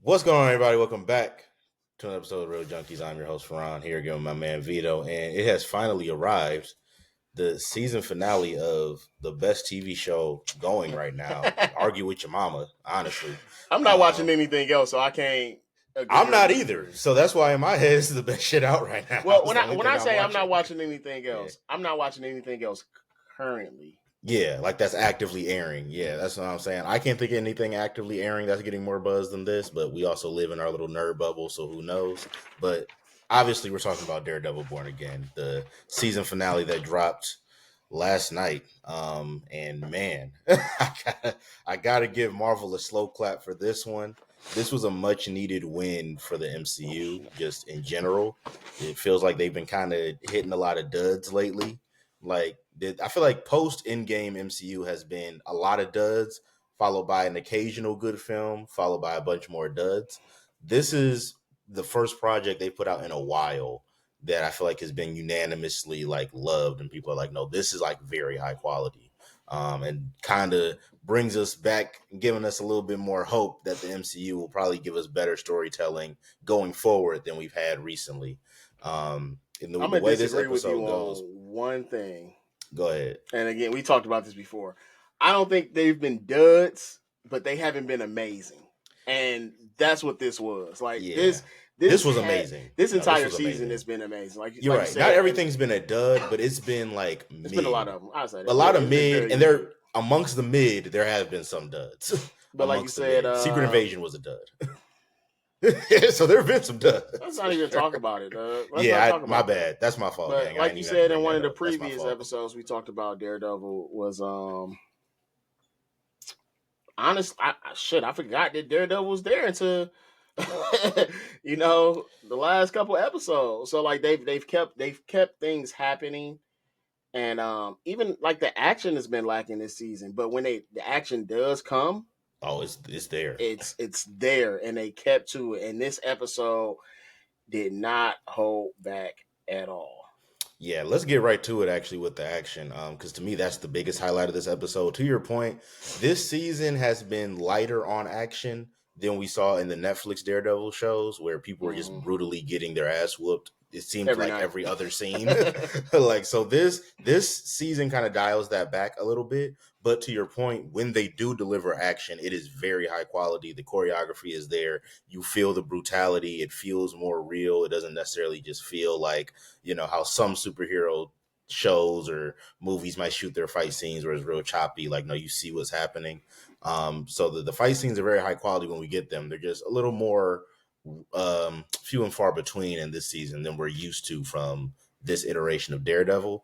What's going on, everybody? Welcome back to another episode of Real Junkies. I'm your host, Ferran, here again with my man Vito, and it has finally arrived. The season finale of the best TV show going right now. Argue with your mama, honestly. I'm not watching anything else, so I can't agree. I'm not either. So that's why in my head, this is the best shit out right now. Well, when I say I'm not watching anything else, I'm not watching anything else currently. Yeah, like that's actively airing. Yeah, that's what I'm saying. I can't think of anything actively airing that's getting more buzz than this, but we also live in our little nerd bubble, so who knows? But obviously, we're talking about Daredevil Born Again, the season finale that dropped last night. And man, I gotta give Marvel a slow clap for this one. This was a much needed win for the MCU, just in general. It feels like they've been kind of hitting a lot of duds lately. Like, I feel like post Endgame MCU has been a lot of duds, followed by an occasional good film, followed by a bunch more duds. This is the first project they put out in a while that I feel like has been unanimously like loved, and people are like, no, this is like very high quality, and kind of brings us back, giving us a little bit more hope that the MCU will probably give us better storytelling going forward than we've had recently. In the way this episode goes, one thing. Go ahead. And again, we talked about this before. I don't think they've been duds, but they haven't been amazing, and that's what this was. Like this was amazing. This entire season has been amazing. Like you're right. Not everything's been a dud, but it's been like it's been a lot of them. I say that. A lot of mid, and they're amongst the mid. There have been some duds, but like you said, Secret Invasion was a dud. So there have been some duds. Let's not even talk about it. My bad. That's my fault. But like you said in one of the previous episodes, we talked about Daredevil was honest. I forgot that Daredevil was there until the last couple episodes. So like they've kept things happening, and even like the action has been lacking this season. But when the action does come. Oh, it's there. It's there, and they kept to it. And this episode did not hold back at all. Yeah, let's get right to it actually with the action, because to me that's the biggest highlight of this episode. To your point, this season has been lighter on action than we saw in the Netflix Daredevil shows, where people were just brutally getting their ass whooped. It seems every other scene. Like, so this season kind of dials that back a little bit. But to your point, when they do deliver action, it is very high quality. The choreography is there. You feel the brutality. It feels more real. It doesn't necessarily just feel like, how some superhero shows or movies might shoot their fight scenes where it's real choppy. Like, no, you see what's happening. So the fight scenes are very high quality when we get them. They're just a little more few and far between in this season than we're used to from this iteration of Daredevil.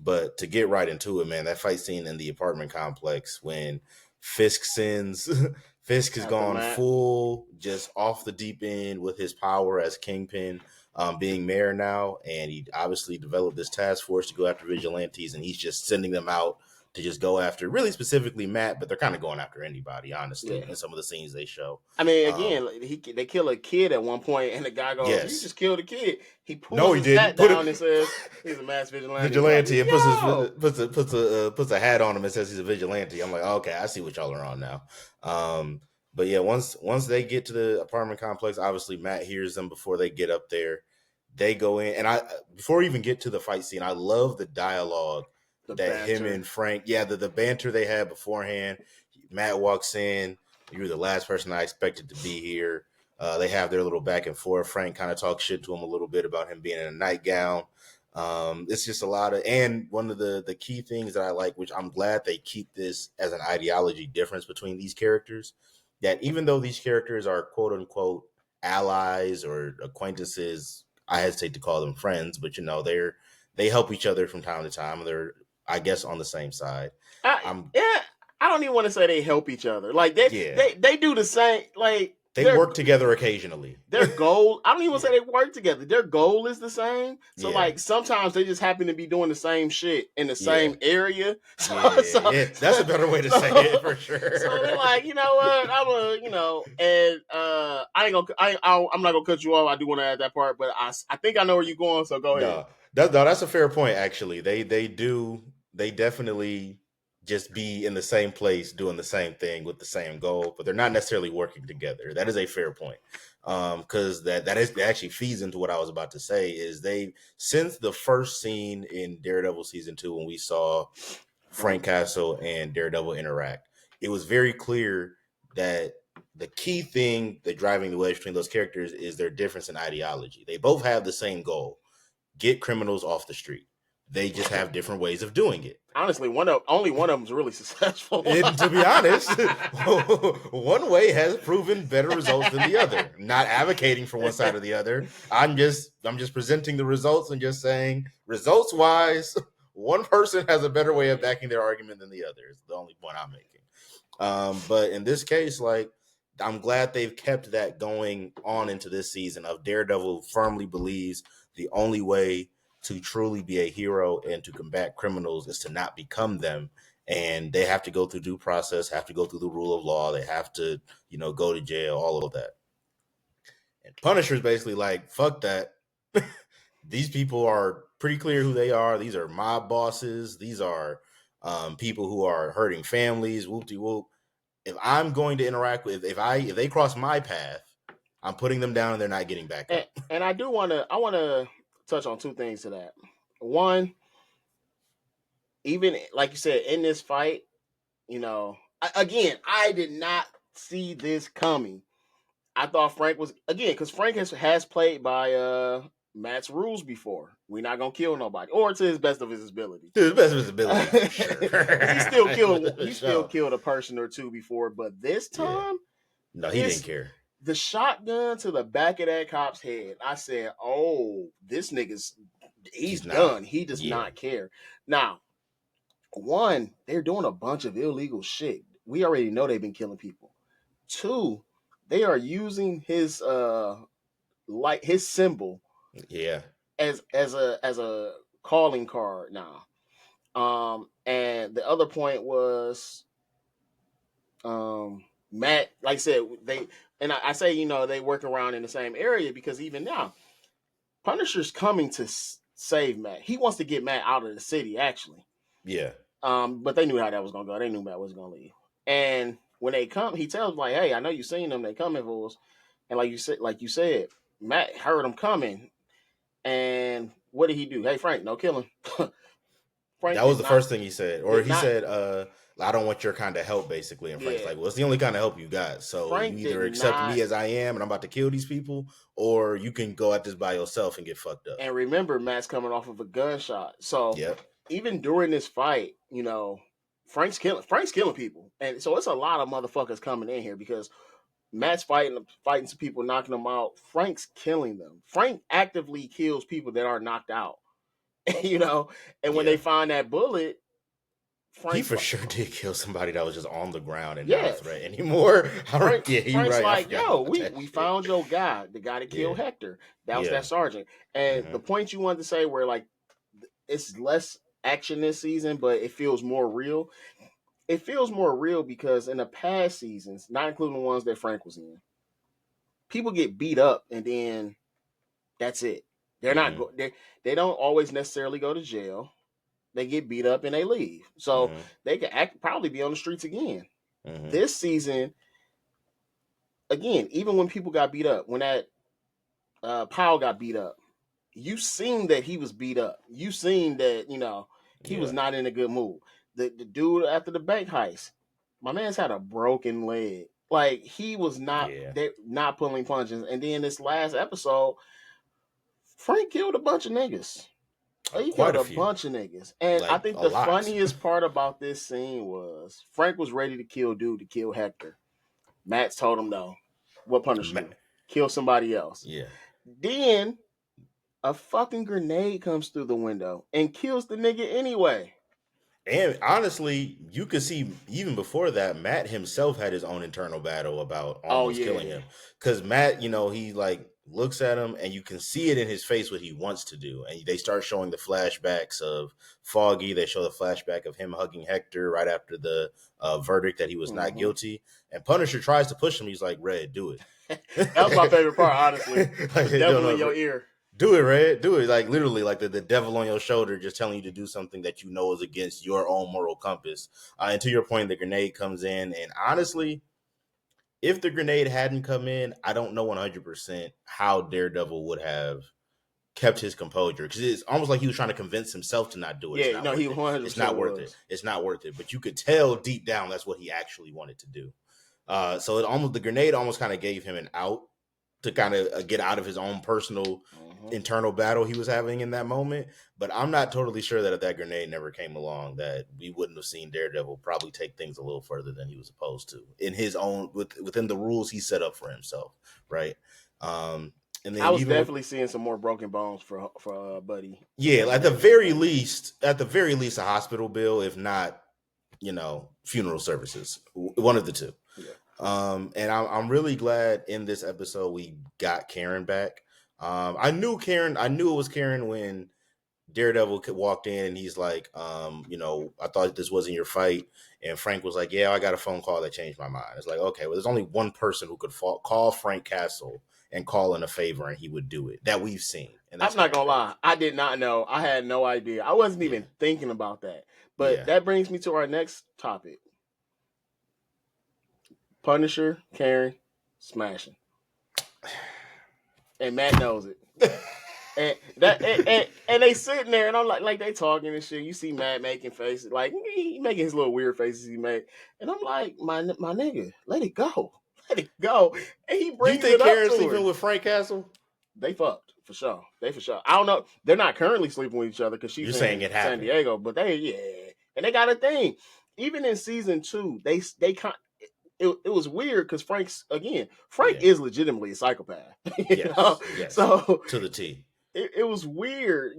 But to get right into it, man, that fight scene in the apartment complex when Fisk has gone full, just off the deep end with his power as Kingpin, being mayor now, and he obviously developed this task force to go after vigilantes, and he's just sending them out to just go after, really specifically Matt, but they're kind of going after anybody, honestly, in some of the scenes they show. I mean, again, they kill a kid at one point, and the guy goes, "You just killed a kid." He pulls his hat down and says, "He's a mass vigilante." And puts a hat on him and says he's a vigilante. I'm like, okay, I see what y'all are on now. But yeah, once they get to the apartment complex, obviously Matt hears them before they get up there. They go in, and before we even get to the fight scene, I love the dialogue. Him and Frank, the banter they had beforehand. Matt walks in. You're the last person I expected to be here. They have their little back and forth. Frank kind of talks shit to him a little bit about him being in a nightgown. It's just a lot of, and one of the key things that I like, which I'm glad they keep this as an ideology difference between these characters, that even though these characters are quote unquote allies or acquaintances, I hesitate to call them friends, but they help each other from time to time. They're, I guess, on the same side. I don't even want to say they help each other. Like they do the same. Like they work together occasionally. Their goal, I don't even want to say they work together. Their goal is the same. So like sometimes they just happen to be doing the same shit in the same area. So, that's a better way to say it for sure. So they're like, you know what, I'm not gonna cut you off. I do want to add that part, but I think I know where you're going. So go ahead. That's a fair point. Actually, they definitely just be in the same place doing the same thing with the same goal, but they're not necessarily working together. That is a fair point. Because that actually feeds into what I was about to say. Is they, since the first scene in Daredevil season 2 when we saw Frank Castle and Daredevil interact, it was very clear that the key thing that driving the wedge between those characters is their difference in ideology. They both have the same goal: get criminals off the street. They just have different ways of doing it. Honestly, only one of them is really successful. And to be honest, one way has proven better results than the other. Not advocating for one side or the other. I'm just presenting the results and just saying, results wise, one person has a better way of backing their argument than the other. Is the only point I'm making. But in this case, like, I'm glad they've kept that going on into this season of Daredevil firmly believes the only way to truly be a hero and to combat criminals is to not become them. And they have to go through due process, have to go through the rule of law. They have to, go to jail, all of that. And Punisher's basically like, fuck that. These people are pretty clear who they are. These are mob bosses. These are people who are hurting families. Whoop-de-whoop. If I'm going to interact with, if they cross my path, I'm putting them down and they're not getting back up. And I want to touch on two things to that. One, even like you said, in this fight, again, I did not see this coming. I thought Frank was, again, because Frank has played by Matt's rules before. We're not gonna kill nobody, or to his best of his ability. To his best of his ability, sure. he still killed a person or two before, but this time, no, he didn't care. The shotgun to the back of that cop's head. I said, "Oh, this nigga's he's done. He does not care." Now, one, they're doing a bunch of illegal shit. We already know they've been killing people. Two, they are using his his symbol, as a calling card now. And the other point was, Matt, like I said, I say, they work around in the same area because even now, Punisher's coming to save Matt. He wants to get Matt out of the city, actually. Yeah. But they knew how that was gonna go. They knew Matt was gonna leave. And when they come, he tells them, like, "Hey, I know you seen them. They coming for us." And like you said, Matt heard them coming. And what did he do? "Hey, Frank, no killing." Frank, that was the first thing he said. Or he said, "I don't want your kind of help," basically. And Frank's like, "Well, it's the only kind of help you got. So Frank, you either accept me as I am and I'm about to kill these people, or you can go at this by yourself and get fucked up." And remember, Matt's coming off of a gunshot. So even during this fight, Frank's killing people. And so it's a lot of motherfuckers coming in here because Matt's fighting some people, knocking them out. Frank's killing them. Frank actively kills people that are knocked out. And when they find that bullet, he for sure did kill somebody that was just on the ground and not a threat anymore. Frank's right. Like, "Yo, we found your guy, the guy that killed Hector. That was that sergeant." And the point you wanted to say where, like, it's less action this season, but it feels more real. It feels more real because in the past seasons, not including the ones that Frank was in, people get beat up and then that's it. They're not they don't always necessarily go to jail. They get beat up and they leave. So they could probably be on the streets again. This season, again, even when people got beat up, when that Powell got beat up, you seen that he was beat up. You seen that, he was not in a good mood. The dude after the bank heist, my man's had a broken leg. Like, he was not not pulling punches. And then this last episode, Frank killed a bunch of niggas. He killed a bunch of niggas. And I think the funniest part about this scene was Frank was ready to kill dude to kill Hector. Matt told him no. What punishment? Kill somebody else. Yeah. Then a fucking grenade comes through the window and kills the nigga anyway. And honestly, you could see even before that, Matt himself had his own internal battle about almost killing him. Because Matt, he like looks at him and you can see it in his face what he wants to do. And they start showing the flashbacks of Foggy. They show the flashback of him hugging Hector right after the verdict that he was not guilty. And Punisher tries to push him. He's like, "Red, do it." That was my favorite part, honestly. Like, devil in your ear. Do it, Red. Do it. Like literally, like the devil on your shoulder, just telling you to do something that you know is against your own moral compass. And to your point, the grenade comes in, and honestly, if the grenade hadn't come in, I don't know 100% how Daredevil would have kept his composure, because it's almost like he was trying to convince himself to not do it. It's Yeah, not no, worth he it. 100% It's not worth was. it. It's not worth it. But you could tell deep down that's what he actually wanted to do. So it almost, the grenade almost kind of gave him an out to kind of get out of his own personal internal battle he was having in that moment. But I'm not totally sure that if that grenade never came along, that we wouldn't have seen Daredevil probably take things a little further than he was supposed to in his own within the rules he set up for himself, right? And then I was even definitely seeing some more broken bones for Buddy. yeah, at the very least, a hospital bill, if not, funeral services, one of the two. Yeah. And I'm really glad in this episode we got Karen back. I knew it was Karen when Daredevil walked in and he's like, I thought this wasn't your fight. And Frank was like, yeah, I got a phone call that changed my mind. It's like, okay, well, there's only one person who could call Frank Castle and call in a favor and he would do it, that we've seen. And that's I'm not going to lie. I did not know. I had no idea. I wasn't even thinking about that. But that brings me to our next topic. Punisher, Karen, smashing. And Matt knows it. And they sitting there and I'm like they talking and shit. You see Matt making faces, like he making his little weird faces he made, and I'm like, my nigga, let it go. And he brings it up to her. You think Karen's sleeping with Frank Castle? They fucked for sure. I don't know. They're not currently sleeping with each other because she's in San Diego, but and they got a thing. Even in season 2, they it was weird because Frank is legitimately a psychopath. Yes. So to the T. It was weird,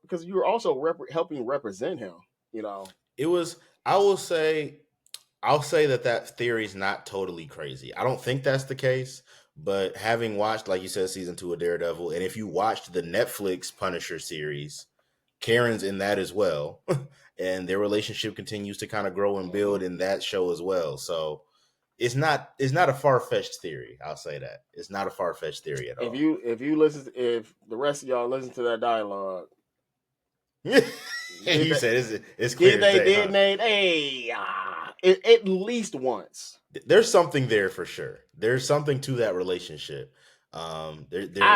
because you were also helping represent him. It was. I'll say that theory is not totally crazy. I don't think that's the case, but having watched, like you said, season 2 of Daredevil, and if you watched the Netflix Punisher series, Karen's in that as well, and their relationship continues to kind of grow and build in that show as well. So it's not a far-fetched theory. I'll say that it's not a far-fetched theory at all. If the rest of y'all listen to that dialogue, you said it's clear. At least once. There's something there for sure. There's something to that relationship. I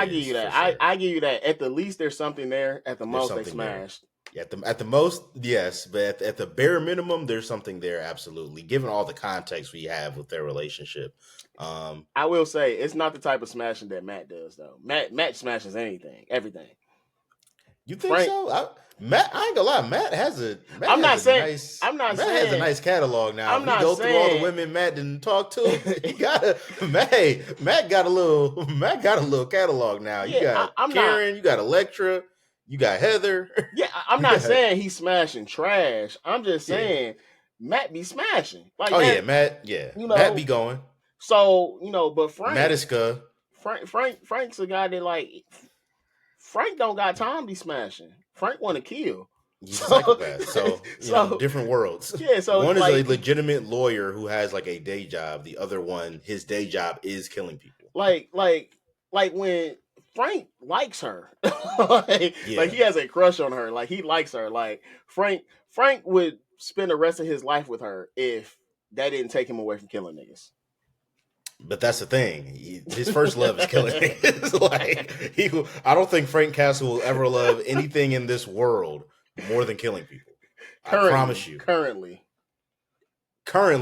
give you that. Sure. I give you that. At the least, there's something there. At the most, they smashed. At the most, yes, but at the bare minimum, there's something there. Absolutely, given all the context we have with their relationship. I will say it's not the type of smashing that Matt does, though. Matt smashes everything. You think so? Matt, I ain't gonna lie. Matt has a nice catalog now. Matt through all the women Matt didn't talk to. Matt got a little catalog now. You got Karen, you got Elektra, you got Heather. Yeah, I'm not saying he's smashing trash. I'm just saying Matt be smashing. Like, Matt. Yeah, Matt be going. So but Frank, Matt is good. Frank's a guy that Frank don't got time to be smashing. Frank want to kill. He's a psychopath. So different worlds. Yeah. So one is a legitimate lawyer who has a day job. The other one, his day job is killing people. Like when Frank likes her, he has a crush on her. Like he likes her. Like Frank would spend the rest of his life with her if that didn't take him away from killing niggas. But that's the thing. His first love is killing niggas. I don't think Frank Castle will ever love anything in this world more than killing people. I promise you. Currently,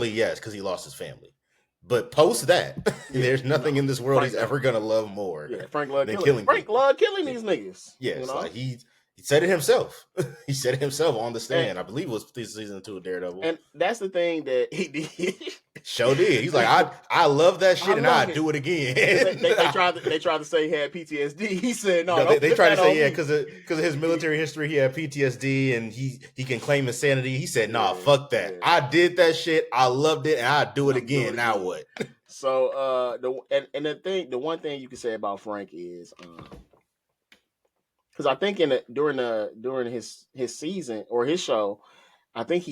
yes, because he lost his family. But post that, there's nothing in this world he's ever gonna love more. Yeah, Frank loved killing. Frank loved killing these niggas. Yes, he said it himself. He said it himself on the stand. I believe it was season 2 of Daredevil. And that's the thing that he did. Sure did. He's like, I love that shit, and I'd do it again. they tried to say he had PTSD. He said no. They tried to say because of his military history, he had PTSD, and he can claim insanity. He said, "Nah, fuck that. Yeah. I did that shit. I loved it, and I'd do it again. Now what?" So the one thing you can say about Frank is. Because I think during his season or his show, I think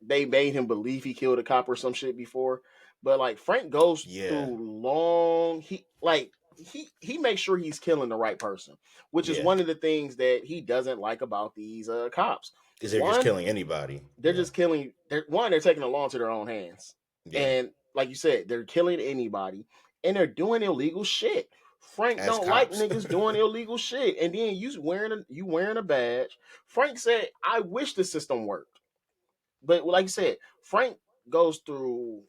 they made him believe he killed a cop or some shit before. But Frank goes through long he makes sure he's killing the right person, which is one of the things that he doesn't like about these cops. Is they're just killing anybody. They're just killing. They're taking the law into their own hands, and like you said, they're killing anybody, and they're doing illegal shit. Frank As don't cops. like niggas doing illegal shit, and then you wearing a badge. Frank said, "I wish the system worked," but like you said, Frank goes through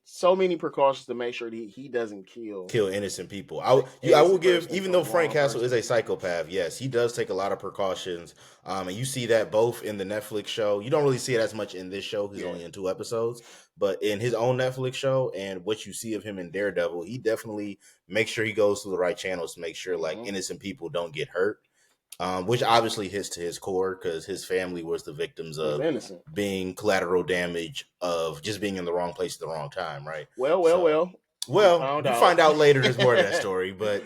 so many precautions to make sure that he doesn't kill innocent people. I will give, even though Frank Castle is a psychopath, yes, he does take a lot of precautions. And you see that both in the Netflix show. You don't really see it as much in this show. He's only in 2 episodes, but in his own Netflix show and what you see of him in Daredevil, he definitely makes sure he goes through the right channels to make sure like innocent people don't get hurt. Which obviously hits to his core because his family was the victims of being collateral damage of just being in the wrong place at the wrong time, right? Well, you find out later there's more to that story, but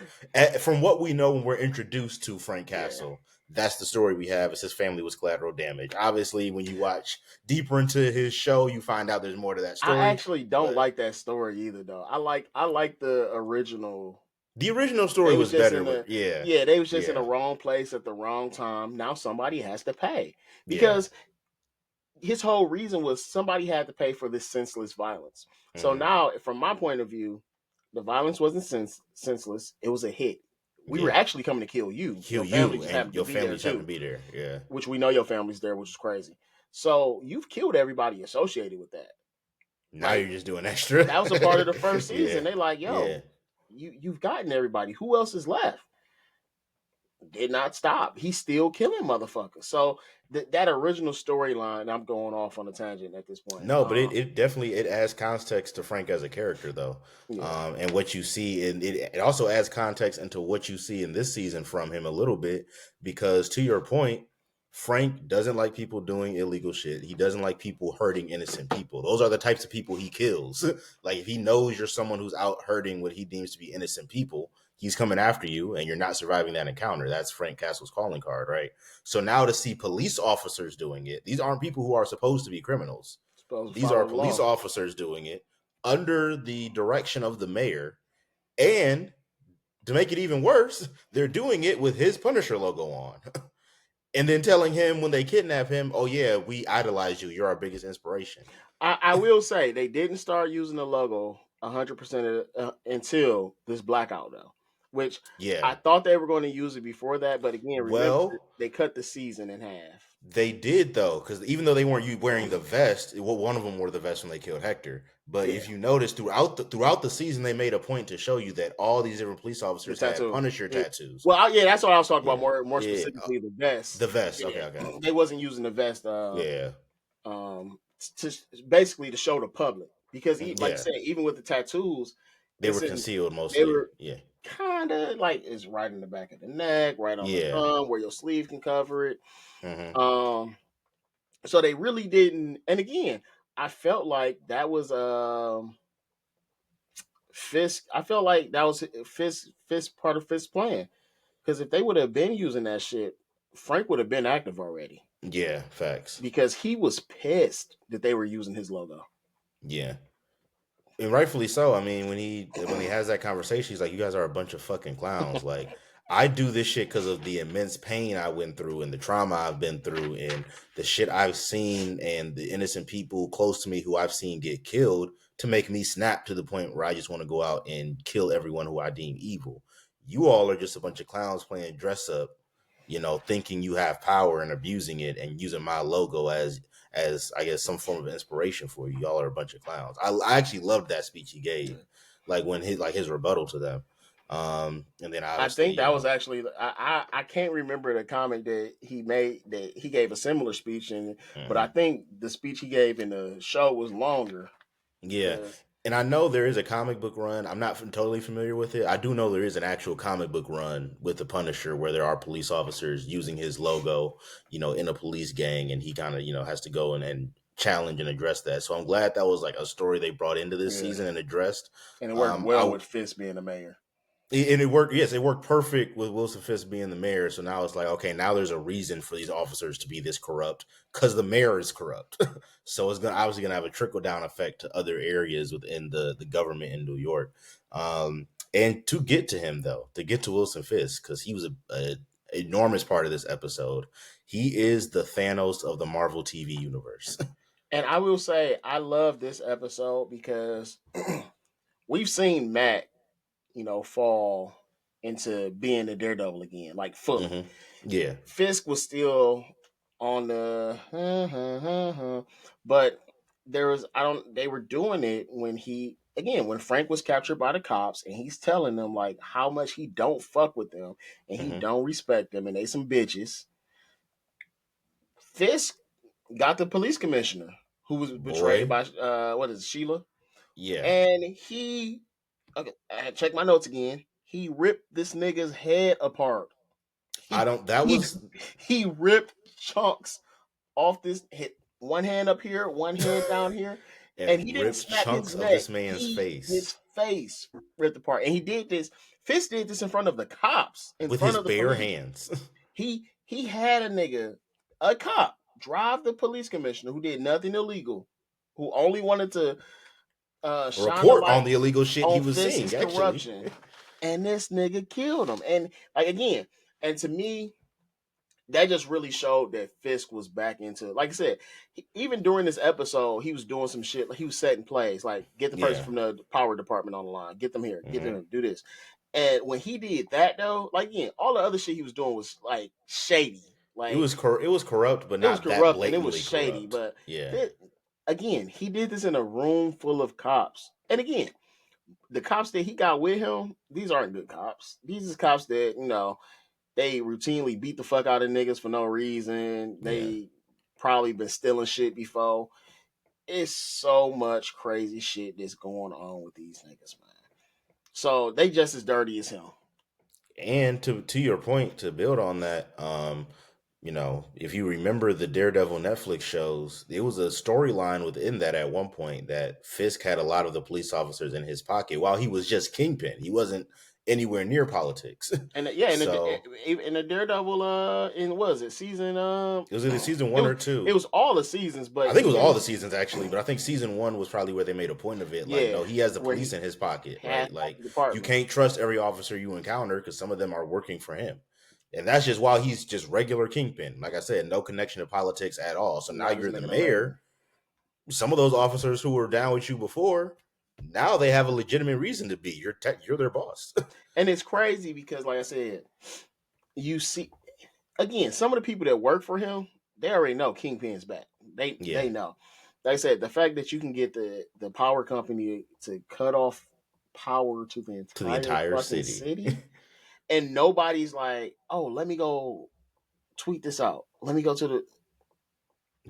from what we know when we're introduced to Frank Castle, that's the story we have, is his family was collateral damage. Obviously, when you watch deeper into his show, you find out there's more to that story. I actually don't like that story either, though. I like the original. The original story was better. They was just in the wrong place at the wrong time. Now somebody has to pay because his whole reason was somebody had to pay for this senseless violence. So now, from my point of view, the violence wasn't senseless. It was a hit. We were actually coming to kill you. Your family just happened to be there. Yeah. Which we know your family's there, which is crazy. So you've killed everybody associated with that. Now you're just doing extra. That was a part of the first season. They like, yo, you've gotten everybody. Who else is left? Did not stop. He's still killing motherfuckers. So that original storyline, I'm going off on a tangent at this point. No, but it definitely adds context to Frank as a character, though, and what you see, and it also adds context into what you see in this season from him a little bit, because to your point, Frank doesn't like people doing illegal shit. He doesn't like people hurting innocent people. Those are the types of people he kills. Like if he knows you're someone who's out hurting what he deems to be innocent people, he's coming after you and you're not surviving that encounter. That's Frank Castle's calling card, right? So now to see police officers doing it, these aren't people who are supposed to be criminals. These are police officers doing it under the direction of the mayor. And to make it even worse, they're doing it with his Punisher logo on. And then telling him when they kidnap him, oh yeah, we idolize you. You're our biggest inspiration. I will say they didn't start using the logo 100% until this blackout, though. Which I thought they were going to use it before that, but again, remember, they cut the season in half. They did, though, because even though they weren't wearing the vest, one of them wore the vest when they killed Hector. But if you notice, throughout the season, they made a point to show you that all these different police officers had Punisher tattoos. Well, that's what I was talking about more specifically the vest. The vest, okay. They wasn't using the vest. Basically to show the public, because like I said, even with the tattoos, they were concealed mostly. They were kind of like it's right in the back of the neck, right on the thumb, where your sleeve can cover it. So they really didn't. And again, I felt like that was Fisk. I felt like that was Fisk part of Fisk's plan, because if they would have been using that shit, Frank would have been active already. Yeah, facts. Because he was pissed that they were using his logo. Yeah. And rightfully so. I mean, when he has that conversation, he's like, you guys are a bunch of fucking clowns. Like, I do this shit because of the immense pain I went through and the trauma I've been through and the shit I've seen and the innocent people close to me who I've seen get killed to make me snap to the point where I just want to go out and kill everyone who I deem evil. You all are just a bunch of clowns playing dress up, thinking you have power and abusing it and using my logo as I guess some form of inspiration for you. Y'all are a bunch of clowns. I actually loved that speech he gave, like when his rebuttal to them. And then I think that was actually I can't remember the comment that he made, that he gave a similar speech but I think the speech he gave in the show was longer. Yeah. And I know there is a comic book run. I'm not totally familiar with it. I do know there is an actual comic book run with the Punisher where there are police officers using his logo, in a police gang, and he kind of, has to go and challenge and address that. So I'm glad that was like a story they brought into this season and addressed. And it worked well with Fisk being the mayor. And it worked. Yes, it worked perfect with Wilson Fisk being the mayor. So now it's like, okay, now there's a reason for these officers to be this corrupt because the mayor is corrupt. So it's obviously going to have a trickle down effect to other areas within the government in New York. And to get to him, though, to get to Wilson Fisk, because he was a enormous part of this episode. He is the Thanos of the Marvel TV universe. And I will say, I love this episode because we've seen Matt, fall into being the Daredevil again, like fully. Mm-hmm. Yeah. Fisk was still on the, but they were doing it when Frank was captured by the cops and he's telling them like how much he don't fuck with them and he don't respect them and they some bitches. Fisk got the police commissioner who was betrayed by Sheila? Yeah. And I check my notes again. He ripped this nigga's head apart. He ripped chunks off this hit. One hand up here, one hand down here, and he didn't snap his neck. This man's face. His face ripped apart, and he did this. Fisk did this in front of the cops, with his bare hands. He had a cop, drive the police commissioner who did nothing illegal, who only wanted to report on the illegal shit he was seeing. Corruption, and this nigga killed him. And and to me, that just really showed that Fisk was back into, like I said, even during this episode, he was doing some shit. Like he was setting plays, like get the person from the power department on the line, get them here, get them, do this. And when he did that, though, like all the other shit he was doing was like shady. Like it was corrupt, but not that blatantly and it was shady. Corrupt. But he did this in a room full of cops, and again, the cops that he got with him, these aren't good cops. These are cops that they routinely beat the fuck out of niggas for no reason. They probably been stealing shit before. It's so much crazy shit that's going on with these niggas, man. So they just as dirty as him. And to your point, to build on that, if you remember the Daredevil Netflix shows, it was a storyline within that at one point that Fisk had a lot of the police officers in his pocket while he was just Kingpin. He wasn't anywhere near politics. And in the Daredevil, season? It was either season 1 or 2. It was all the seasons, but I think it was all the seasons actually. But I think season 1 was probably where they made a point of it. Like, no, he has the police in his pocket, right? Like, you can't trust every officer you encounter because some of them are working for him, and that's just while he's just regular Kingpin. Like I said, no connection to politics at all. So now you're the mayor. Some of those officers who were down with you before, now they have a legitimate reason to be. You're their boss. And it's crazy because, like I said, you see, again, some of the people that work for him, they already know Kingpin's back. They know. Like I said, the fact that you can get the power company to cut off power to the entire city and nobody's like, oh, let me go tweet this out. Let me go to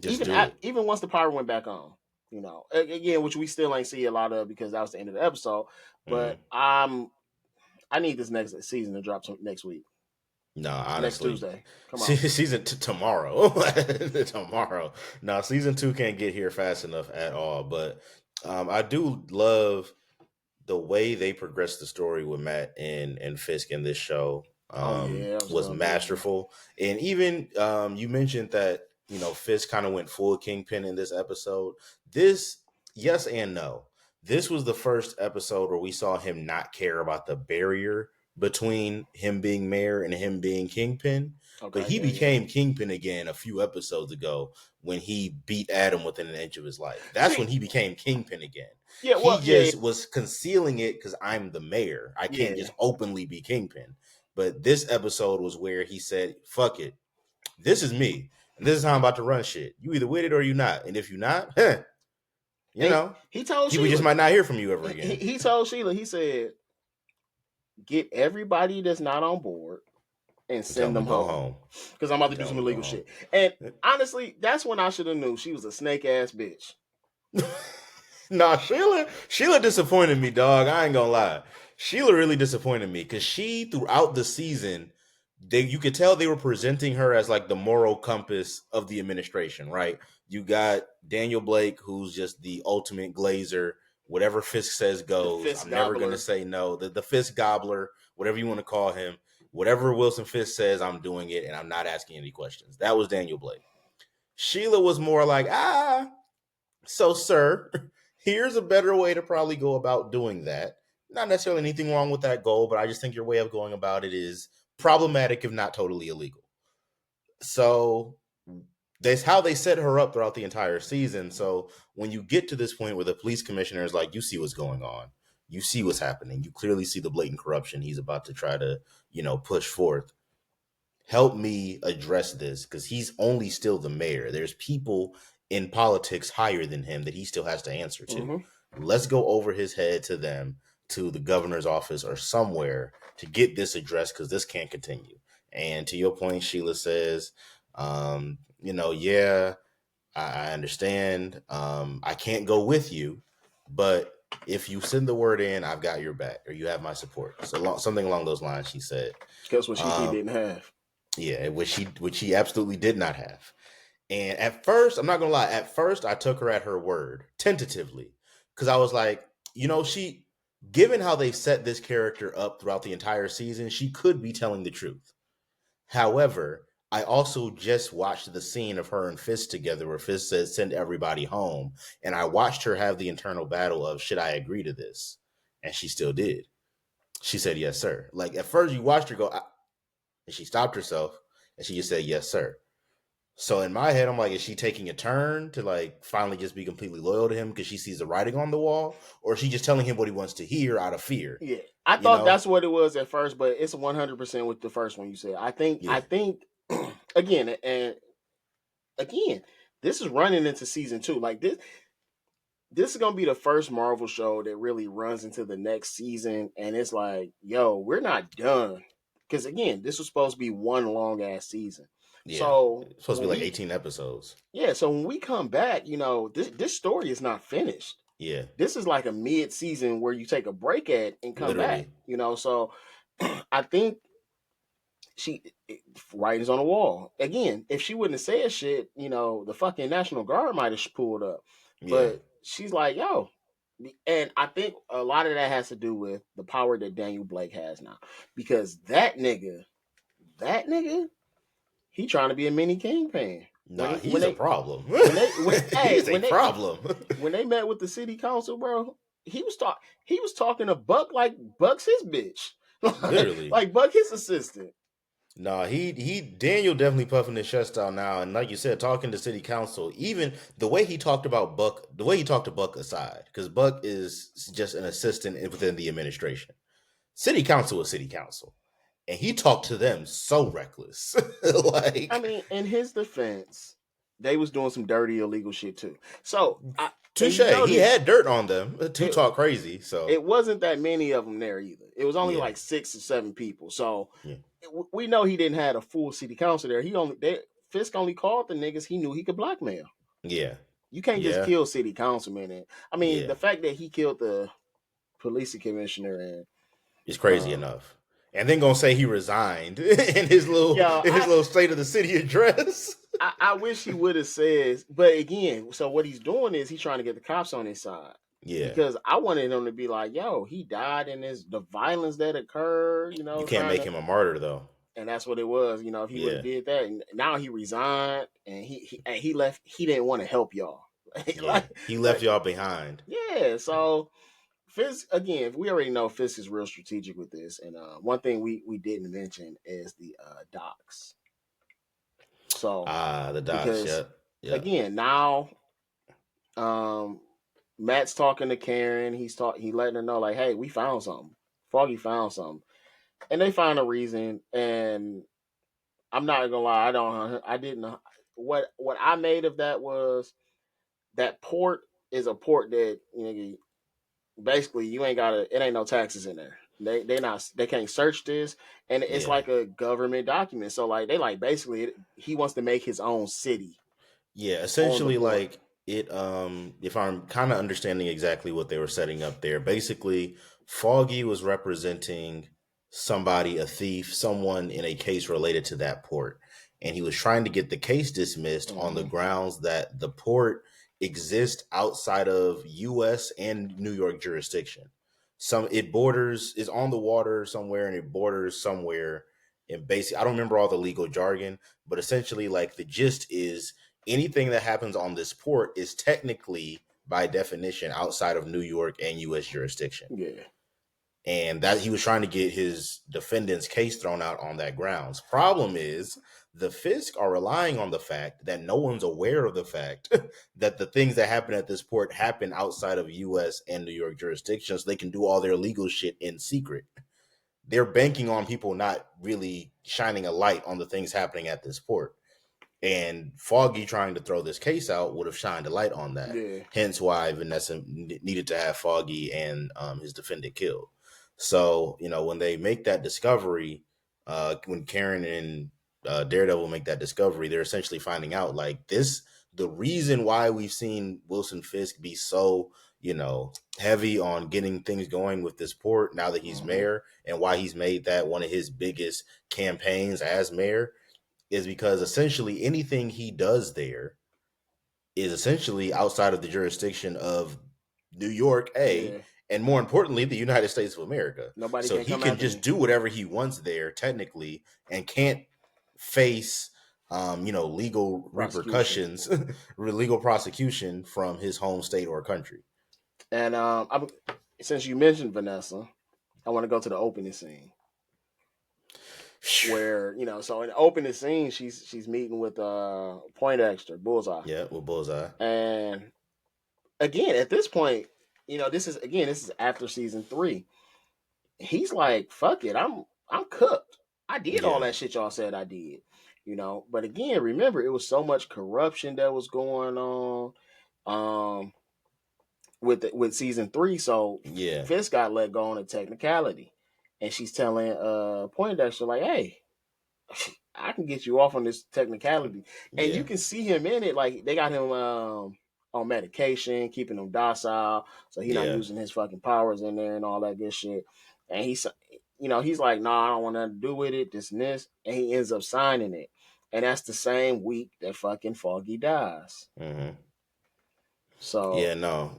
the... Even once the power went back on. Again, which we still ain't see a lot of because that was the end of the episode. But I need this next season to drop next week. No, honestly, next Tuesday. Come on, season tomorrow. Tomorrow. No, season 2 can't get here fast enough at all. But I do love the way they progressed the story with Matt and Fisk in this show. Was masterful. And even you mentioned that Fisk kind of went full Kingpin in this episode. This, yes and no. This was the first episode where we saw him not care about the barrier between him being mayor and him being Kingpin. Okay, but he became Kingpin again a few episodes ago when he beat Adam within an inch of his life. That's when he became Kingpin again. Yeah, he was concealing it because I'm the mayor. I can't just openly be Kingpin. But this episode was where he said, fuck it. This is me. And this is how I'm about to run shit. You either with it or you not. And if you're not, he told people just might not hear from you ever again. He told Sheila, he said, get everybody that's not on board and send them home. Because I'm about to do some illegal shit. And honestly, that's when I should have knew she was a snake ass bitch. Nah, Sheila disappointed me, dog. I ain't gonna lie. Sheila really disappointed me because she, throughout the season, you could tell they were presenting her as like the moral compass of the administration, right? You got Daniel Blake, who's just the ultimate glazer. Whatever Fisk says goes. I'm never going to say no. The Fisk gobbler, whatever you want to call him, whatever Wilson Fisk says, I'm doing it, and I'm not asking any questions. That was Daniel Blake. Sheila was more like, so sir, here's a better way to probably go about doing that. Not necessarily anything wrong with that goal, but I just think your way of going about it is problematic, if not totally illegal. So that's how they set her up throughout the entire season. So when you get to this point where the police commissioner is like, you see what's going on, you see what's happening, you clearly see the blatant corruption he's about to try to, push forth. Help me address this because he's only still the mayor. There's people in politics higher than him that he still has to answer to. Mm-hmm. Let's go over his head to them, to the governor's office or somewhere to get this addressed because this can't continue. And to your point, Sheila says, yeah, I understand. I can't go with you, but if you send the word in, I've got your back, or you have my support. So something along those lines, she said. Guess what he didn't have. Yeah, which he absolutely did not have. And at first, I'm not gonna lie, at first I took her at her word, tentatively. Because I was like, given how they set this character up throughout the entire season, she could be telling the truth. However, I also just watched the scene of her and Fist together where Fist says, send everybody home. And I watched her have the internal battle of, should I agree to this? And she still did. She said, yes, sir. Like at first you watched her go, and she stopped herself and she just said, yes, sir. So in my head, I'm like, is she taking a turn to like finally just be completely loyal to him because she sees the writing on the wall? Or is she just telling him what he wants to hear out of fear? Yeah. I thought that's what it was at first, but it's 100% with the first one you said. I think again, this is running into season 2. Like this is gonna be the first Marvel show that really runs into the next season, and it's like, yo, we're not done. Because again, this was supposed to be one long ass season. Yeah, so it's supposed to be like 18 episodes. Yeah, so when we come back, this story is not finished. Yeah. This is like a mid-season where you take a break at and come back. So I think writing's on the wall. Again, if she wouldn't have said shit, the fucking National Guard might have pulled up. But she's like, yo. And I think a lot of that has to do with the power that Daniel Blake has now. Because that nigga, he trying to be a mini Kingpin. Nah, he's a problem. He's a problem. When they met with the city council, bro, he was talking to Buck like Buck's his bitch. Literally. Like Buck his assistant. No, Daniel definitely puffing his chest out now, and like you said, talking to city council, even the way he talked about Buck, the way he talked to Buck aside, because Buck is just an assistant within the administration. City council is city council, and he talked to them so reckless. I mean, in his defense, they was doing some dirty illegal shit too. So touche, he had dirt on them to talk crazy. So it wasn't that many of them there either. It was only like 6 or 7 people. So. Yeah. We know he didn't have a full city council there. Fisk only called the niggas he knew he could blackmail. Yeah. You can't just kill city councilmen. I mean, the fact that he killed the police commissioner and is crazy enough. And then gonna say he resigned in his little state of the city address. I wish he would have said, but again, so what he's doing is he's trying to get the cops on his side. Yeah. Because I wanted him to be like, yo, he died in the violence that occurred, You can't make him a martyr though. And that's what it was, if he would have did that. And now he resigned and he left. He didn't want to help y'all. He left y'all behind. Yeah. So Fisk, again, we already know Fisk is real strategic with this. And one thing we didn't mention is the docs. So the docs, yeah. Again, now Matt's talking to Karen. He letting her know, like, hey, we found something. Foggy found something. And they find a reason. And I'm not gonna lie, I didn't what I made of that was that port is a port that basically you ain't it ain't no taxes in there. They can't search this, and it's like a government document. So like they like basically he wants to make his own city. Yeah, essentially like it if I'm kind of understanding exactly what they were setting up there, basically Foggy was representing somebody, a thief, someone in a case related to that port, and he was trying to get the case dismissed on the grounds that the port exists outside of U.S. and New York jurisdiction. Is on the water somewhere, and it borders somewhere. And basically, I don't remember all the legal jargon, but essentially, like the gist is anything that happens on this port is technically, by definition, outside of New York and U.S. jurisdiction. Yeah. and that he was trying to get his defendant's case thrown out on that grounds. Problem is, the Fisk are relying on the fact that no one's aware of the fact that the things that happen at this port happen outside of U.S. and New York jurisdictions. So they can do all their legal shit in secret. They're banking on people not really shining a light on the things happening at this port. And Foggy trying to throw this case out would have shined a light on that. Yeah. Hence why Vanessa needed to have Foggy and his defendant killed. So, when they make that discovery, when Karen and Daredevil make that discovery, they're essentially finding out like this, the reason why we've seen Wilson Fisk be so, heavy on getting things going with this port now that he's mayor, and why he's made that one of his biggest campaigns as mayor, is because essentially anything he does there is essentially outside of the jurisdiction of New York, and more importantly, the United States of America. Nobody so can he come can just do whatever he wants there, technically, and can't face, legal repercussions, legal prosecution from his home state or country. And since you mentioned Vanessa, I want to go to the opening scene. Where so in the opening scene, she's meeting with Poindexter, Bullseye. Yeah, with Bullseye. And again, at this point, this is after season 3. He's like, "Fuck it, I'm cooked. I did all that shit y'all said I did." But again, remember, it was so much corruption that was going on. With season 3, so Fisk got let go on a technicality, and she's telling Poindexter like, "Hey, I can get you off on this technicality," and you can see him in it. Like they got him on medication, keeping him docile, so he's not using his fucking powers in there and all that good shit. And he's like, "Nah, I don't want nothing to do with it, this and this," and he ends up signing it. And that's the same week that fucking Foggy dies. Mm-hmm. So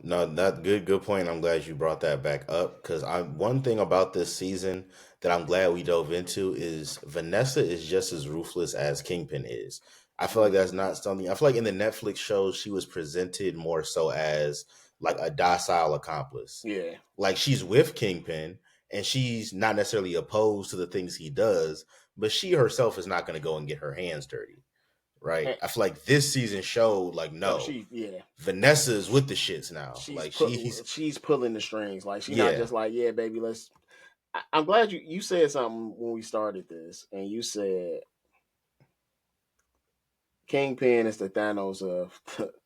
no, that good point. I'm glad you brought that back up, because one thing about this season that I'm glad we dove into is Vanessa is just as ruthless as Kingpin is. I feel like that's not something. I feel like in the Netflix shows she was presented more so as like a docile accomplice. Yeah, like she's with Kingpin and she's not necessarily opposed to the things he does, but she herself is not going to go and get her hands dirty. Right, I feel like this season showed like no, Vanessa's with the shits now. She's pulling the strings. Like she's not just like, yeah, baby, let's. I'm glad you said something when we started this, and you said Kingpin is the Thanos of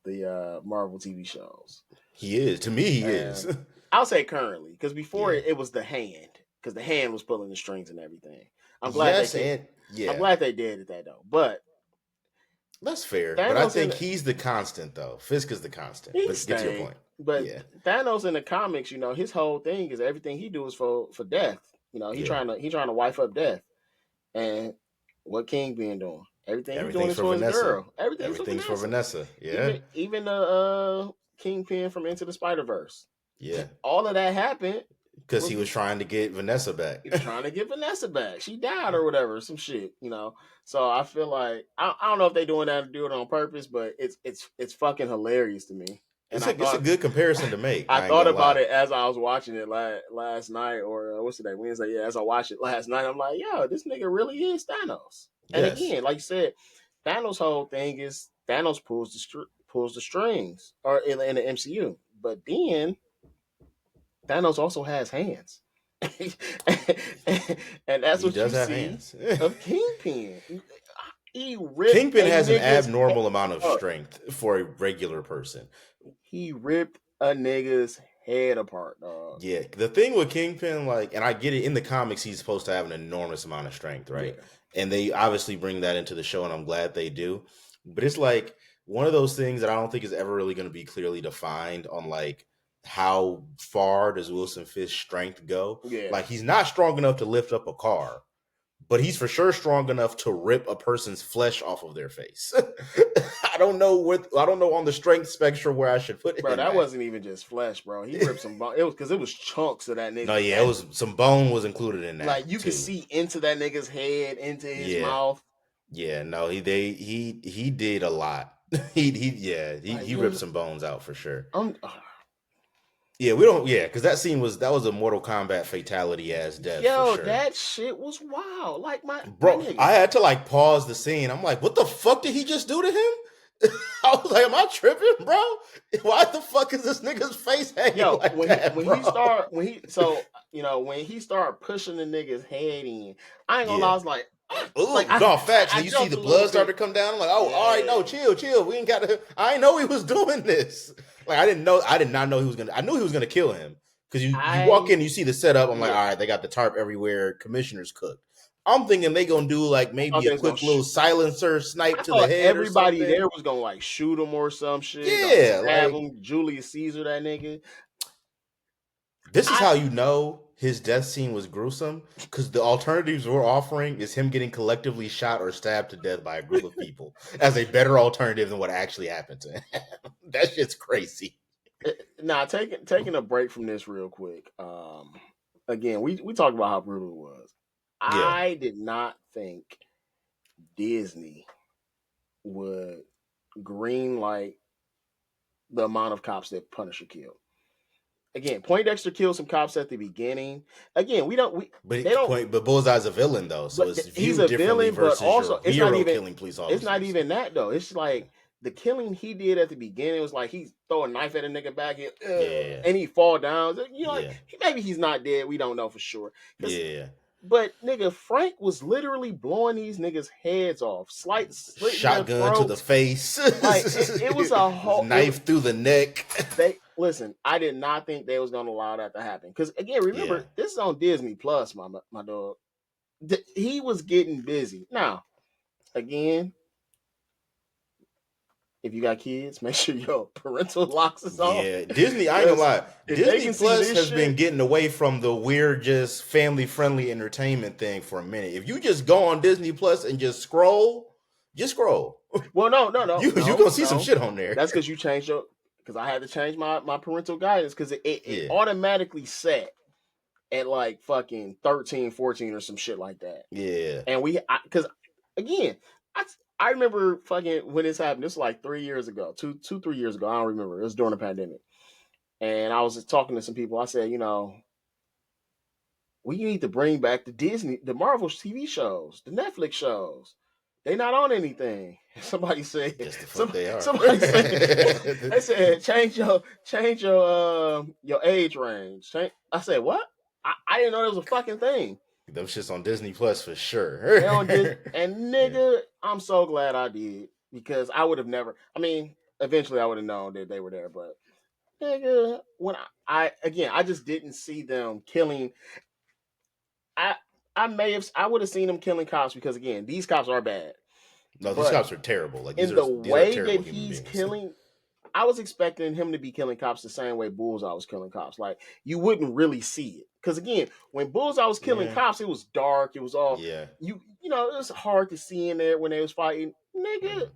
the Marvel TV shows. He is, to me. He is. I'll say currently, because before it was the Hand, because the Hand was pulling the strings and everything. I'm glad I'm glad they did that though, but. That's fair, Thanos, but I think he's the constant, though. Fisk is the constant. But get to your point. But Thanos in the comics, his whole thing is everything he do is for death. He's trying to wipe up death. And what King being doing? Everything he's doing is for his girl. Everything's for Vanessa. Yeah. Even the Kingpin from Into the Spider-Verse. Yeah. All of that happened because he was trying to get Vanessa back. He was trying to get Vanessa back. She died or whatever, some shit, So I feel like I don't know if they're doing that to do it on purpose, but it's fucking hilarious to me. And it's a good comparison to make. I thought about it as I was watching it last night, or what's today, Wednesday? Yeah, as I watched it last night, I'm like, yo, this nigga really is Thanos. And again, like you said, Thanos' whole thing is Thanos pulls the strings, or in the MCU. But then Thanos also has hands. and that's what you see of Kingpin. Kingpin has an abnormal amount of strength for a regular person. He ripped a nigga's head apart, dog. Yeah, the thing with Kingpin, and I get it, in the comics, he's supposed to have an enormous amount of strength, right? Yeah. And they obviously bring that into the show, and I'm glad they do. But it's like one of those things that I don't think is ever really going to be clearly defined on how far does Wilson Fisk's strength go? Yeah. He's not strong enough to lift up a car, but he's for sure strong enough to rip a person's flesh off of their face. I don't know on the strength spectrum where I should put it. Bro, that wasn't even just flesh, bro. He ripped some bone. It was because it was chunks of that nigga. No, yeah, it was some bone was included in that. You could see into that nigga's head, into his mouth. Yeah, no, he did a lot. He ripped some bones out for sure. Yeah, we don't. Yeah, because that scene was a Mortal Kombat fatality ass death for Yo, sure. that shit was wild. Like my Bro, nigga. I had to like pause the scene. I'm like, what the fuck did he just do to him? I was like, am I tripping, bro? Why the fuck is this nigga's face hanging like that, bro? When he started pushing the nigga's head in, I ain't gonna lie, Yeah. I was like, Ooh, no facts. And I you see jumped the a little blood start to bit. come down. I'm like, oh, all right, no, Yeah. chill. We ain't got to. I didn't know he was doing this. Like, I did not know he was gonna. I knew he was gonna kill him because you walk in, you see the setup. I'm like, all right, they got the tarp everywhere. Commissioner's cooked. I'm thinking they gonna do like maybe a quick little silencer snipe I to the thought head or everybody something. there was gonna like shoot him or some shit, or Yeah, stab like him. Julius Caesar, that nigga. this is how you know his death scene was gruesome because the alternatives we're offering is him getting collectively shot or stabbed to death by a group of people as a better alternative than what actually happened to him. That shit's crazy. Now, taking a break from this real quick. Again, we talked about how brutal it was. Yeah. I did not think Disney would green light the amount of cops that Punisher killed. Again, Poindexter killed some cops at the beginning. Again, But Bullseye's a villain though, so it's he's viewed a differently villain, but versus also your hero killing police it's not officers. even that though. It's like the killing he did at the beginning was like he's throwing a knife at a nigga back and he fall down. You know, like, maybe he's not dead. We don't know for sure. Yeah. But nigga, Frank was literally blowing these niggas' heads off, slitting their Shotgun to the throats. face. Like it was a whole knife through the neck. Listen. I did not think they was gonna allow that to happen because again, remember this is on Disney Plus, my dog. He was getting busy. Now, again, if you got kids, make sure your parental locks is on. Yeah, Disney. I ain't gonna lie. Disney Plus has been getting away from the weird, just family-friendly entertainment thing for a minute. If you just go on Disney Plus and just scroll. Well, no. You gonna see some shit on there. That's because you changed because I had to change my parental guidance because it automatically set at like fucking 13, 14 or some shit like that. Yeah. And because again, I remember fucking when this happened. This was like 3 years ago, 3 years ago. I don't remember. It was during the pandemic. And I was just talking to some people. I said, we need to bring back the Marvel TV shows, the Netflix shows. They not on anything. Somebody said, yes, the fuck they are. Somebody said, they said, change your age range. I said, what? I didn't know there was a fucking thing. Them shit's on Disney Plus for sure. And nigga, I'm so glad I did because I would have never. I mean, eventually I would have known that they were there, but nigga, when I just didn't see them killing. I would have seen them killing cops because again, these cops are bad. No, these cops are terrible. Like these way that he's killing, I was expecting him to be killing cops the same way Bullseye was killing cops. Like you wouldn't really see it because again, when Bullseye was killing cops, it was dark. It was all you know. It was hard to see in there when they was fighting. Nigga,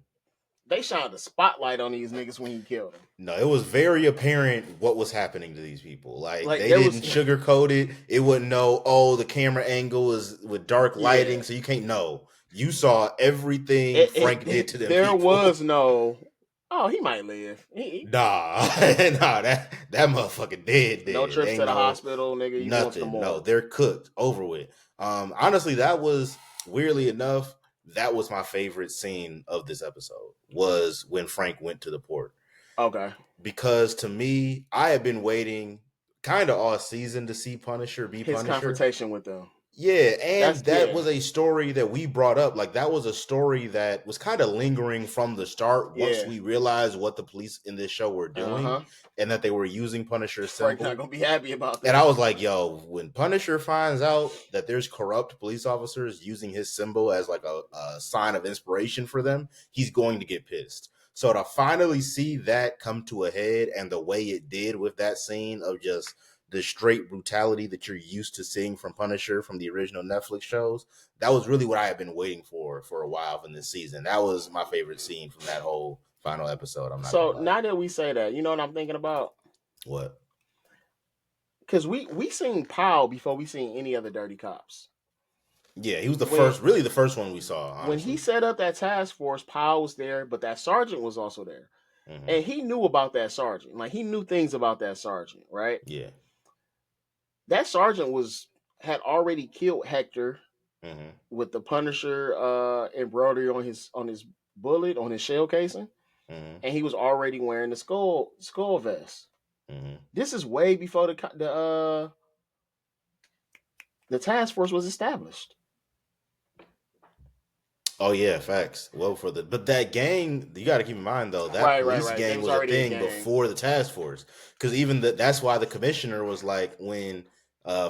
they shined a spotlight on these niggas when he killed them. No, it was very apparent what was happening to these people. Like they didn't sugarcoat it. It wouldn't know. Oh, the camera angle is with dark lighting, so you can't know. You saw everything Frank did to them. There was no. Oh, he might live. Nah, that motherfucker dead. No trips to the hospital, nigga. Nothing. No, they're cooked. Over with. Honestly, that was weirdly enough. That was my favorite scene of this episode. Was when Frank went to the port. Okay. Because to me, I have been waiting kind of all season to see Punisher be his Punisher. Confrontation with them. Yeah, and that was a story that we brought up. Like that was a story that was kind of lingering from the start once we realized what the police in this show were doing and that they were using Punisher's symbol. Frank's not gonna be happy about that. And I was like, yo, when Punisher finds out that there's corrupt police officers using his symbol as like a sign of inspiration for them, he's going to get pissed. So to finally see that come to a head and the way it did with that scene of just the straight brutality that you're used to seeing from Punisher from the original Netflix shows, that was really what I had been waiting for a while from this season. That was my favorite scene from that whole final episode. So now that we say that, you know what I'm thinking about? What? Because we seen Powell before we seen any other dirty cops. Yeah, he was the first one we saw. Honestly. When he set up that task force, Powell was there, but that sergeant was also there. and he knew about that sergeant. Like he knew things about that sergeant, right? Yeah. That sergeant had already killed Hector with the Punisher embroidery on his bullet on his shell casing, and he was already wearing the skull vest. This is way before the task force was established. Oh yeah, facts. Well, but that gang, you got to keep in mind though, that police gang was a thing before the task force. Because even that's why the commissioner was like, when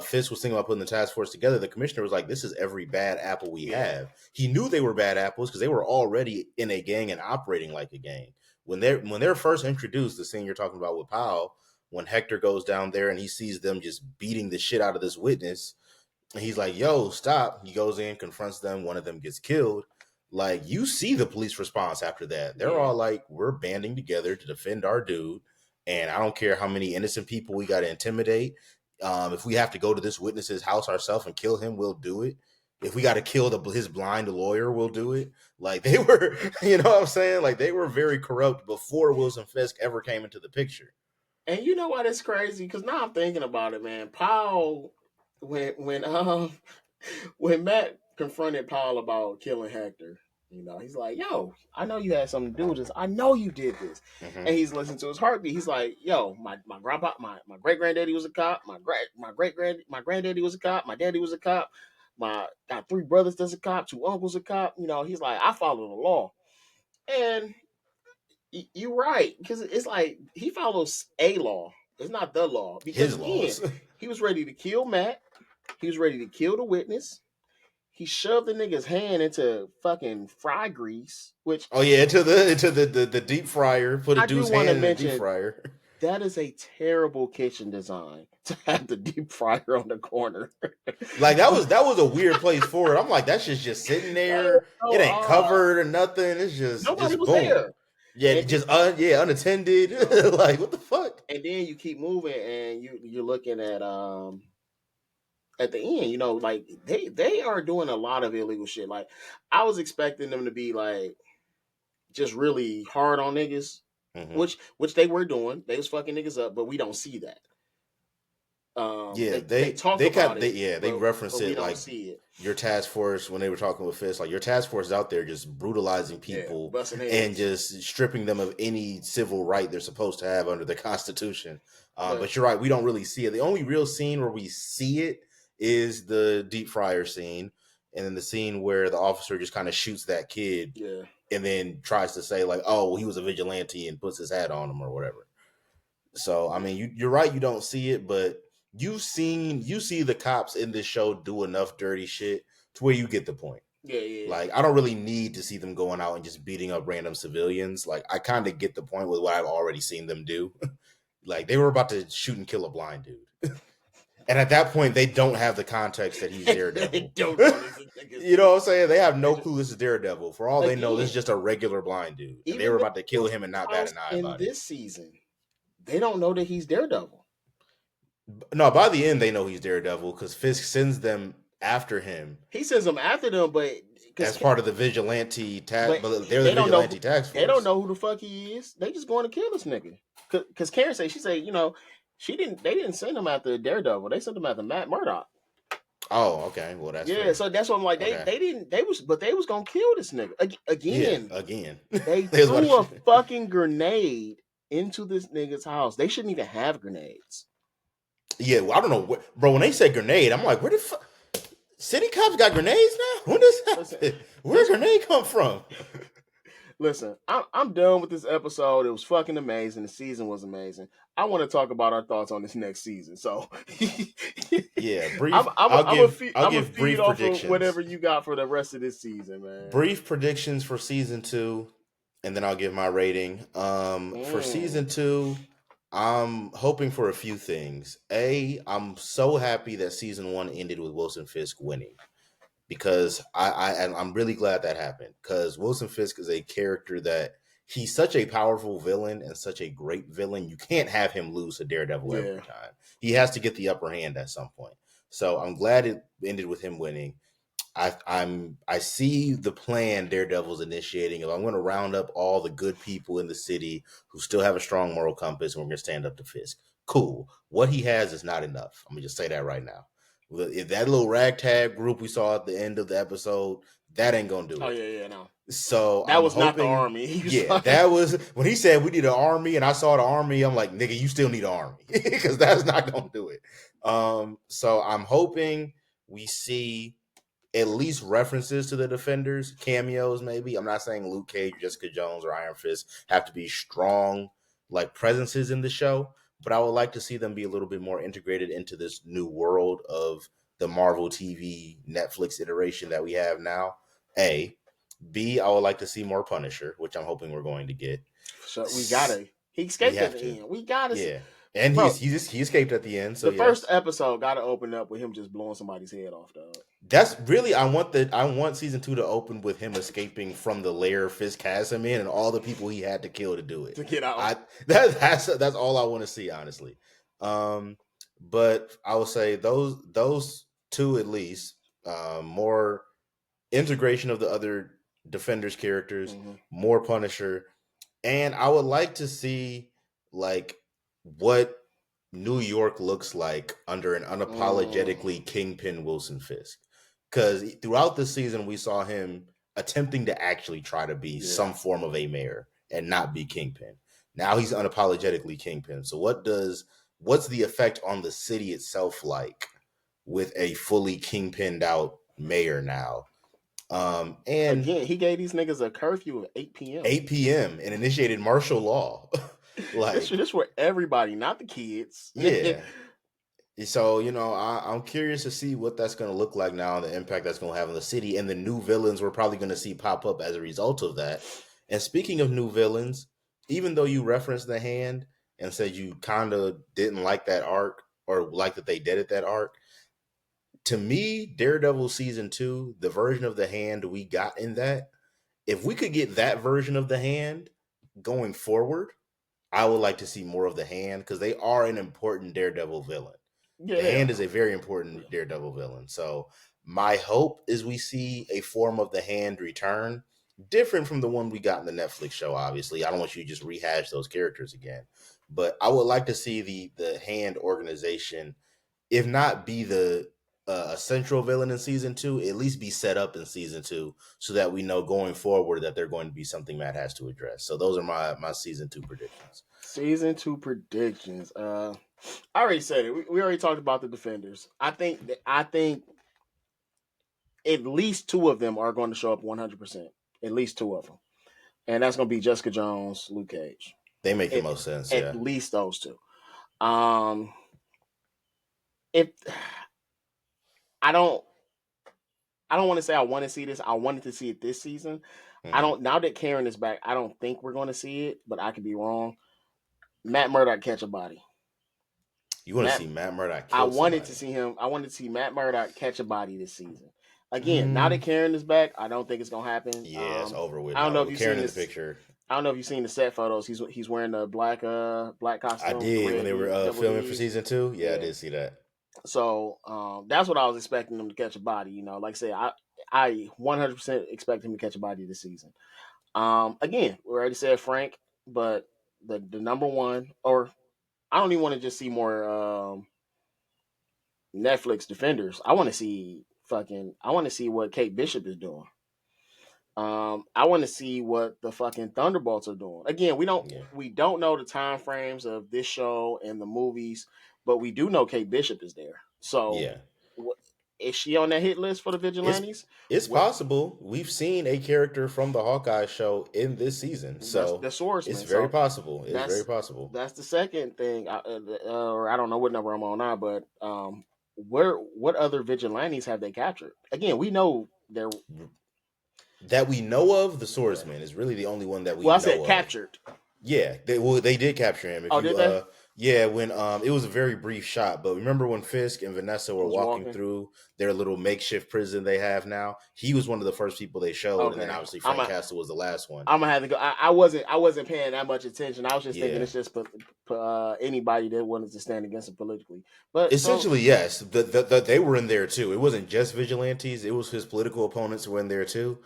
Fisk was thinking about putting the task force together, the commissioner was like, "This is every bad apple we have." He knew they were bad apples because they were already in a gang and operating like a gang. When they're first introduced, the scene you're talking about with Powell, when Hector goes down there and he sees them just beating the shit out of this witness, and he's like, "Yo, stop!" He goes in, confronts them. One of them gets killed. Like, you see the police response after that. They're all like, "We're banding together to defend our dude, and I don't care how many innocent people we got to intimidate. If we have to go to this witness's house ourselves and kill him, we'll do it. If we got to kill his blind lawyer, we'll do it." Like, they were, you know what I'm saying? Like, they were very corrupt before Wilson Fisk ever came into the picture. And you know what? It's crazy because now I'm thinking about it, man. Powell, when Matt confronted Powell about killing Hector, he's like, "Yo, I know you had something to do with this. I know you did this." And he's listening to his heartbeat. He's like, "Yo, my grandpa, my great granddaddy was a cop. My granddaddy was a cop. My daddy was a cop. My got 3 brothers that's a cop. 2 uncles a cop. He's like, I follow the law." And you're right, because it's like he follows a law. It's not the law. Because again, he was ready to kill Matt. He was ready to kill the witness. He shoved the nigga's hand into fucking fry grease, which into the deep fryer. Put a dude's hand in the deep fryer. That is a terrible kitchen design to have the deep fryer on the corner. Like that was a weird place for it. I'm like, that shit's just sitting there. It ain't covered or nothing. It's just nobody was boom. There. Yeah, and just unattended. Like, what the fuck? And then you keep moving, and you're looking at the end, like they are doing a lot of illegal shit. Like, I was expecting them to be like just really hard on niggas, which they were doing. They was fucking niggas up, but we don't see that. They talk about it. They reference it like your task force when they were talking with Fisk. Like, your task force is out there just brutalizing people and just stripping them of any civil right they're supposed to have under the Constitution. But you're right, we don't really see it. The only real scene where we see it is the deep fryer scene, and then the scene where the officer just kind of shoots that kid, and then tries to say like, "Oh, well, he was a vigilante," and puts his hat on him or whatever. So I mean, you're right, you don't see it, but you see the cops in this show do enough dirty shit to where you get the point. Yeah. Like, I don't really need to see them going out and just beating up random civilians. Like, I kind of get the point with what I've already seen them do. Like, they were about to shoot and kill a blind dude. And at that point, they don't have the context that he's Daredevil. They don't you know what I'm saying? They have no clue this is Daredevil. For all they know, this is just a regular blind dude. And they were about to kill him and not bat an eye about it. In this season, they don't know that he's Daredevil. No, by the end, they know he's Daredevil because Fisk sends them after him. He sends them after them, but as part of the vigilante task, but they're the vigilante task force. They don't know who the fuck he is. They just going to kill this nigga. Because Karen said, they didn't send him after Daredevil. They sent him after Matt Murdock. Oh, okay. Well, that's fair. So that's what I'm like. They was gonna kill this nigga again. Yeah, again. They threw a fucking grenade into this nigga's house. They shouldn't even have grenades. Yeah, well, I don't know, bro. When they said grenade, I'm like, where the fuck? City cops got grenades now? When does that happen? Where's grenade come from? Listen, I'm done with this episode. It was fucking amazing. The season was amazing. I want to talk about our thoughts on this next season. So, yeah, brief. I'll give brief predictions. Whatever you got for the rest of this season, man. Brief predictions for season 2, and then I'll give my rating. For season 2, I'm hoping for a few things. I'm so happy that season 1 ended with Wilson Fisk winning, because I'm really glad that happened, because Wilson Fisk is a character that he's such a powerful villain and such a great villain. You can't have him lose to Daredevil every time. He has to get the upper hand at some point. So I'm glad it ended with him winning. I see the plan Daredevil's initiating. If I'm going to round up all the good people in the city who still have a strong moral compass, and we're going to stand up to Fisk. Cool. What he has is not enough. I'm gonna just say that right now. If that little ragtag group we saw at the end of the episode, that ain't gonna do it. Oh yeah, no. So that I'm was hoping, not the army. Yeah, that was when he said we need an army, and I saw the army. I'm like, nigga, you still need an army because that's not gonna do it. So I'm hoping we see at least references to the Defenders, cameos, maybe. I'm not saying Luke Cage, Jessica Jones, or Iron Fist have to be strong like presences in the show, but I would like to see them be a little bit more integrated into this new world of the Marvel TV Netflix iteration that we have now. A. B, I would like to see more Punisher, which I'm hoping we're going to get. So we gotta. He escaped at the end. We gotta. Yeah, and bro, he escaped at the end. So the first episode got to open up with him just blowing somebody's head off, dog. That's really I want season 2 to open with him escaping from the lair Fisk has him in, and all the people he had to kill to do it. To get out. That's all I want to see, honestly. But I would say those two at least, more integration of the other Defenders characters, more Punisher, and I would like to see like what New York looks like under an unapologetically Kingpin Wilson Fisk. Because throughout the season, we saw him attempting to actually try to be some form of a mayor and not be Kingpin. Now he's unapologetically Kingpin. So what's the effect on the city itself like with a fully Kingpinned out mayor now? And again, he gave these niggas a curfew of 8 p.m. 8 p.m. and initiated martial law. Like this for everybody, not the kids. Yeah. So, I'm curious to see what that's going to look like now, and the impact that's going to have on the city, and the new villains we're probably going to see pop up as a result of that. And speaking of new villains, even though you referenced the Hand and said you kind of didn't like that arc or like that they did at that arc, to me, Daredevil season 2, the version of the Hand we got in that, if we could get that version of the Hand going forward, I would like to see more of the Hand because they are an important Daredevil villain. Yeah. The Hand is a very important Daredevil villain. So my hope is we see a form of the Hand return, different from the one we got in the Netflix show, obviously. I don't want you to just rehash those characters again. But I would like to see the Hand organization, if not be the central villain in season 2, at least be set up in season 2 so that we know going forward that they're going to be something Matt has to address. So those are my season 2 predictions. Season 2 predictions. I already said it. We already talked about the Defenders. I think at least 2 of them are going to show up 100%. At least 2 of them. And that's going to be Jessica Jones, Luke Cage. They make the most sense, At least those 2. If I don't want to say I want to see this. I wanted to see it this season. Now that Karen is back, I don't think we're going to see it, but I could be wrong. Matt Murdock catch a body. You want to see Matt Murdock kill somebody? I wanted to see Matt Murdock catch a body this season. Again, now that Karen is back, I don't think it's going to happen. Yeah, it's over with. I don't know if you've Karen seen in the picture. I don't know if you've seen the set photos. He's wearing the black costume. I did when they were filming for season 2. Yeah, I did see that. So that's what I was expecting him to catch a body. Like I say, I 100% expect him to catch a body this season. Again, we already said Frank, but the number one, or I don't even want to just see more Netflix Defenders. I want to see what Kate Bishop is doing. I want to see what the fucking Thunderbolts are doing. Again, we don't know the time frames of this show and the movies, but we do know Kate Bishop is there. So is she on that hit list for the Vigilantes? It's possible. We've seen a character from the Hawkeye show in this season, so the Swordsman. It's very possible. It's very possible. That's the second thing, or I don't know what number I'm on now, but what other Vigilantes have they captured? Again, we know they're. That we know of, the Swordsman is really the only one that we know I said captured. Yeah, they did capture him. Did they? Yeah, when it was a very brief shot, but remember when Fisk and Vanessa were walking through their little makeshift prison they have now? He was one of the first people they showed, and then obviously Frank Castle was the last one. I'm gonna have to go. I wasn't paying that much attention. I was just thinking it's just anybody that wanted to stand against him politically. But essentially, yes, they were in there too. It wasn't just vigilantes; it was his political opponents who were in there too.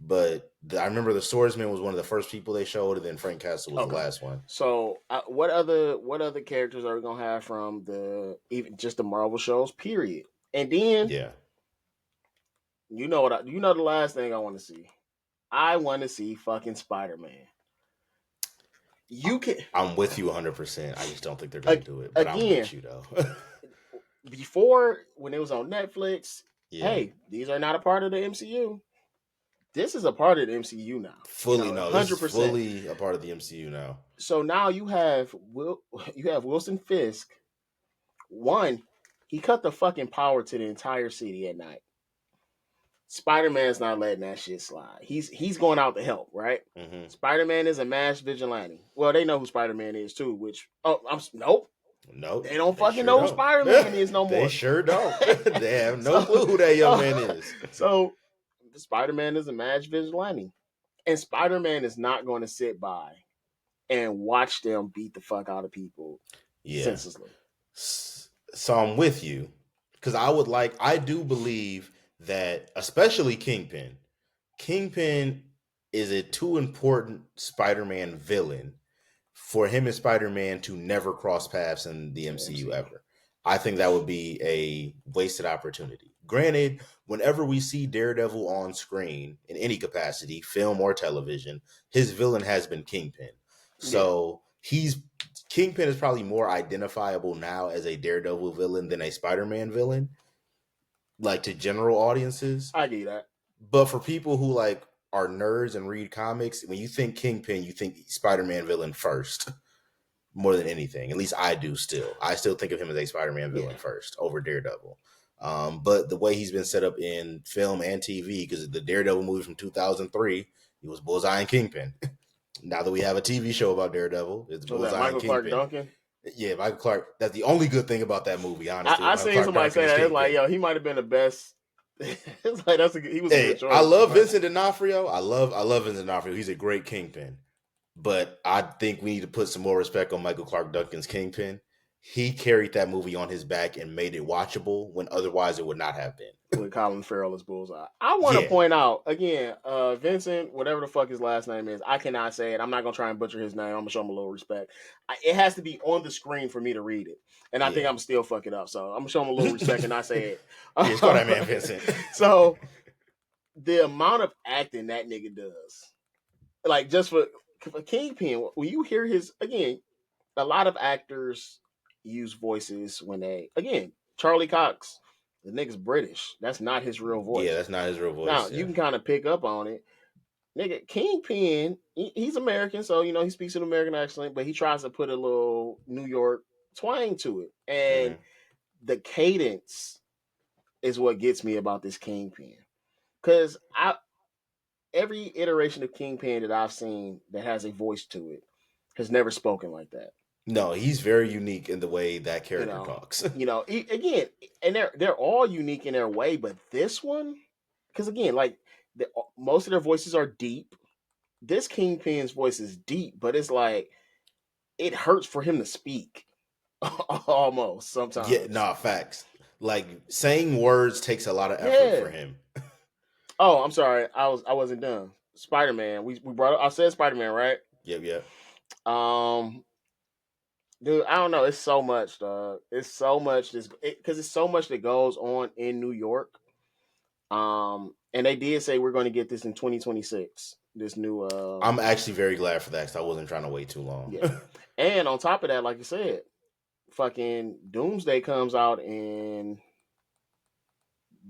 But I remember the swordsman was one of the first people they showed, and then Frank Castle was the last one. So, what other characters are we gonna have from even just the Marvel shows? Period. And then, you know the last thing I want to see. I want to see fucking Spider-Man. I'm with you 100%. I just don't think they're gonna do it. But I'm with you though. Before, when it was on Netflix, hey, these are not a part of the MCU. This is a part of the MCU now. Fully, 100%. Fully a part of the MCU now. So now you have Wilson Fisk. One, he cut the fucking power to the entire city at night. Spider-Man's not letting that shit slide. He's going out to help, right? Mm-hmm. Spider-Man is a masked vigilante. Well, they know who Spider-Man is too. Nope. They don't fucking know who Spider-Man is no more. They sure don't. They have no clue who that young man is. So Spider-Man is a masked vigilante, and Spider-Man is not going to sit by and watch them beat the fuck out of people senselessly. So I'm with you, because I do believe that, especially Kingpin is a too important Spider-Man villain for him and Spider-Man to never cross paths in the MCU ever. I think that would be a wasted opportunity. Granted, whenever we see Daredevil on screen in any capacity, film or television, his villain has been Kingpin. So Kingpin is probably more identifiable now as a Daredevil villain than a Spider-Man villain, like to general audiences. I get that. But for people who like are nerds and read comics, when you think Kingpin, you think Spider-Man villain first, more than anything. At least I do still. I still think of him as a Spider-Man villain first over Daredevil. But the way he's been set up in film and TV, because the Daredevil movie from 2003, he was Bullseye and Kingpin. Now that we have a TV show about Daredevil, it's Bullseye and Kingpin. Michael Clark Duncan? Yeah, Michael Clark. That's the only good thing about that movie, honestly. I seen somebody say that. It's like, yo, he might have been the best. It's like he was a good choice. I love Vincent D'Onofrio. I love Vincent D'Onofrio. He's a great Kingpin. But I think we need to put some more respect on Michael Clark Duncan's Kingpin. He carried that movie on his back and made it watchable when otherwise it would not have been. With Colin Farrell as Bullseye. I want to point out, again, Vincent, whatever the fuck his last name is, I cannot say it. I'm not going to try and butcher his name. I'm going to show him a little respect. It has to be on the screen for me to read it. And I think I'm still fuck it up. So I'm going to show him a little respect and not say it. It's called that man Vincent. So the amount of acting that nigga does, like just for Kingpin, when you hear again, a lot of actors use voices when Charlie Cox, the nigga's British. That's not his real voice. Yeah, that's not his real voice. Now, you can kind of pick up on it. Nigga, Kingpin, he's American, so, he speaks an American accent, but he tries to put a little New York twang to it. And the cadence is what gets me about this Kingpin. Because every iteration of Kingpin that I've seen that has a voice to it has never spoken like that. No, he's very unique in the way that character talks. Again, and they're all unique in their way, but this one, because again, like most of their voices are deep. This Kingpin's voice is deep, but it's like it hurts for him to speak. Almost sometimes. Yeah, facts. Like saying words takes a lot of effort for him. Oh, I'm sorry, I wasn't done. Spider-Man. We brought up. I said Spider-Man, right? Yep. Dude, I don't know. It's so much, dog. It's so much because it's so much that goes on in New York. And they did say we're going to get this in 2026. This new. I'm actually very glad for that because I wasn't trying to wait too long. Yeah. And on top of that, like you said, fucking Doomsday comes out in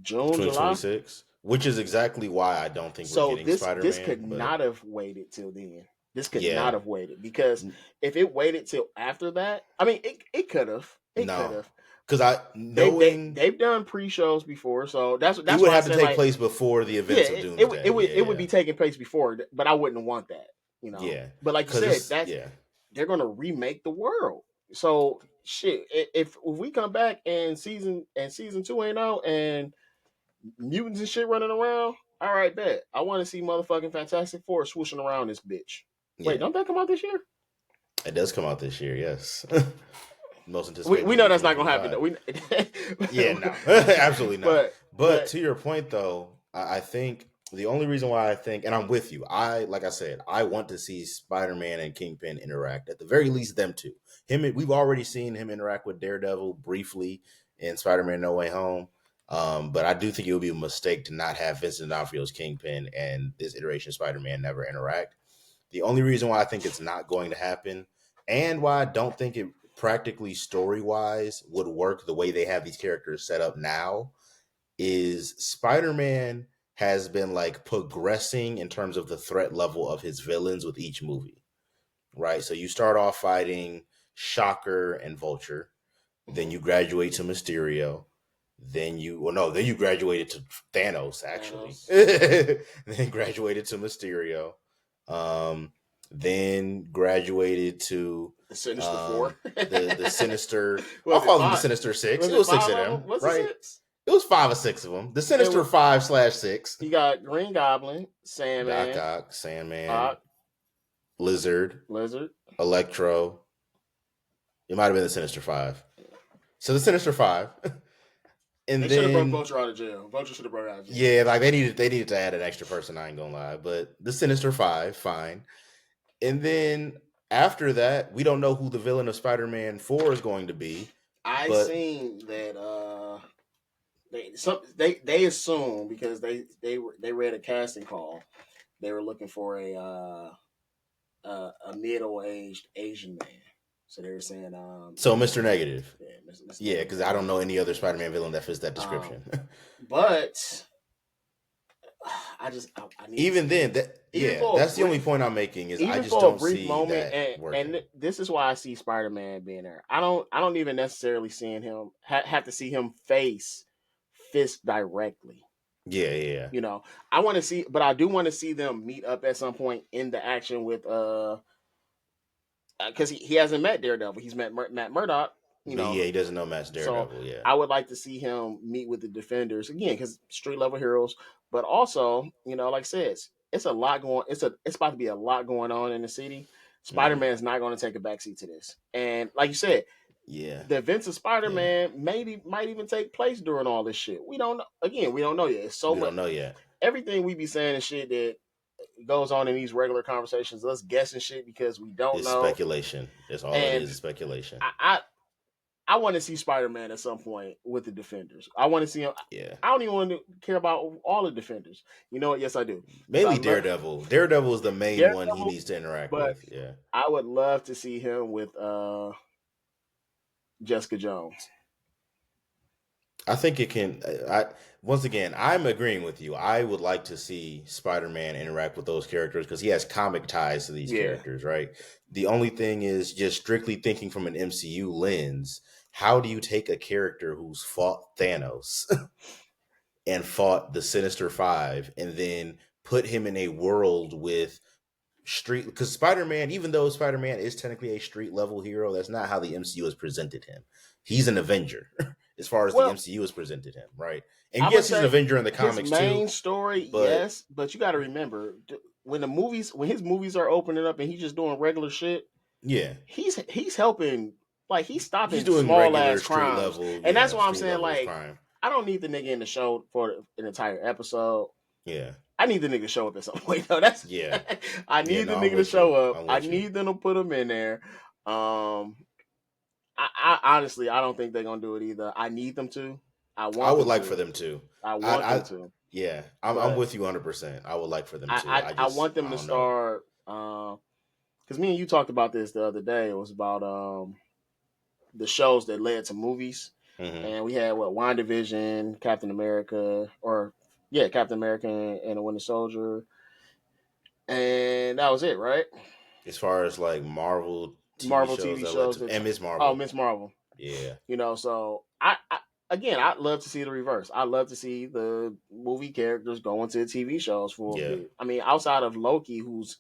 June, 2026, which is exactly why I don't think we're getting Spider-Man. This could not have waited till then. This could not have waited because if it waited till after that, I mean, it could have. It could have. Because they've done pre-shows before, so that's it would have to take place before the events of Doomsday. It would be taking place before, but I wouldn't want that, Yeah. But like you said, they're gonna remake the world. So shit, if we come back and season 2 ain't out and mutants and shit running around, all right, bet. I want to see motherfucking Fantastic Four swooshing around this bitch. Wait, don't that come out this year? It does come out this year, yes. Most anticipated. We know that's not gonna happen. Though. Yeah, no, absolutely not. But to your point, though, I think the only reason why I think, and I'm with you, like I said, I want to see Spider-Man and Kingpin interact. At the very least, them two. We've already seen him interact with Daredevil briefly in Spider-Man: No Way Home. But I do think it would be a mistake to not have Vincent D'Onofrio's Kingpin and this iteration of Spider-Man never interact. The only reason why I think it's not going to happen, and why I don't think it practically story-wise would work the way they have these characters set up now, is Spider-Man has been like progressing in terms of the threat level of his villains with each movie, right? So you start off fighting Shocker and Vulture, then you graduate to Mysterio, then you graduated to Thanos actually. Then graduated to Mysterio. Then graduated to the Sinister Four. the Sinister. I'll call them the Sinister Six. It was 6 of them, right? It was 5 or 6 of them. The Sinister 5/6. You got Green Goblin, Sandman, Doc Ock, Sandman, Lizard, Electro. It might have been the Sinister 5. So the Sinister 5. And they should have brought Vulture out of jail. Vulture should have brought out of jail. Yeah, like they needed to add an extra person. I ain't gonna lie, but the Sinister 5, fine. And then after that, we don't know who the villain of Spider-Man 4 is going to be. I seen that they assume, because they read a casting call, they were looking for a middle-aged Asian man. So they were saying, so Mr. Negative. Yeah, because I don't know any other Spider-Man villain that fits that description. But I need even then, that's the only point I'm making is I just don't see that working. And this is why I see Spider-Man being there. I don't even necessarily see him have to see him face Fisk directly. Yeah. You know, I want to see, but I do want to see them meet up at some point in the action with because he hasn't met Daredevil. He's met Matt Murdock. You know, he doesn't know Matt's Daredevil. So yeah, I would like to see him meet with the Defenders again, because street level heroes. But also, you know, like I said, it's a lot going. It's about to be a lot going on in the city. Spider-Man is not going to take a backseat to this. And like you said, the events of Spider-Man might even take place during all this shit. We don't know. Again, we don't know yet. It's so much. We don't know yet. Everything we be saying is shit that goes on in these regular conversations. Us guessing shit because we don't know. Speculation. That's all it is. Speculation. I want to see Spider-Man at some point with the Defenders. I want to see him. Yeah. I don't even want to care about all the Defenders. You know what? Yes, I do. Mainly Daredevil. Daredevil is the main one he needs to interact with. Yeah. I would love to see him with Jessica Jones. I think it can. Once again, I'm agreeing with you. I would like to see Spider-Man interact with those characters because he has comic ties to these characters, right? The only thing is just strictly thinking from an MCU lens. How do you take a character who's fought Thanos and fought the Sinister Five and then put him in a world with street? Because Spider-Man, even though Spider-Man is technically a street level hero, that's not how the MCU has presented him. He's an Avenger as far as the MCU has presented him, right? And yes, he's an Avenger in the comics too. His main story, yes, but you got to remember when his movies are opening up and he's just doing regular shit. Yeah, he's helping. Like he's stopping small ass crimes, level, and that's why I'm saying like crime. I don't need the nigga in the show for an entire episode. Yeah, I need the nigga to show up at some point. No, that's I need the nigga to show up. I need them to put him in there. I honestly I don't think they're gonna do it either. I need them to. I would like for them to. I want them to. Yeah, I'm with you 100%. I would like for them to. I want them to start. Because me and you talked about this the other day. It was about the shows that led to movies, and we had WandaVision, Captain America, and the Winter Soldier, and that was it, right? As far as like Marvel TV shows and Miss Marvel. Oh, Miss Marvel. Yeah. You know, so I'd love to see the reverse. I'd love to see the movie characters go into TV shows for a bit. I mean, outside of Loki, who's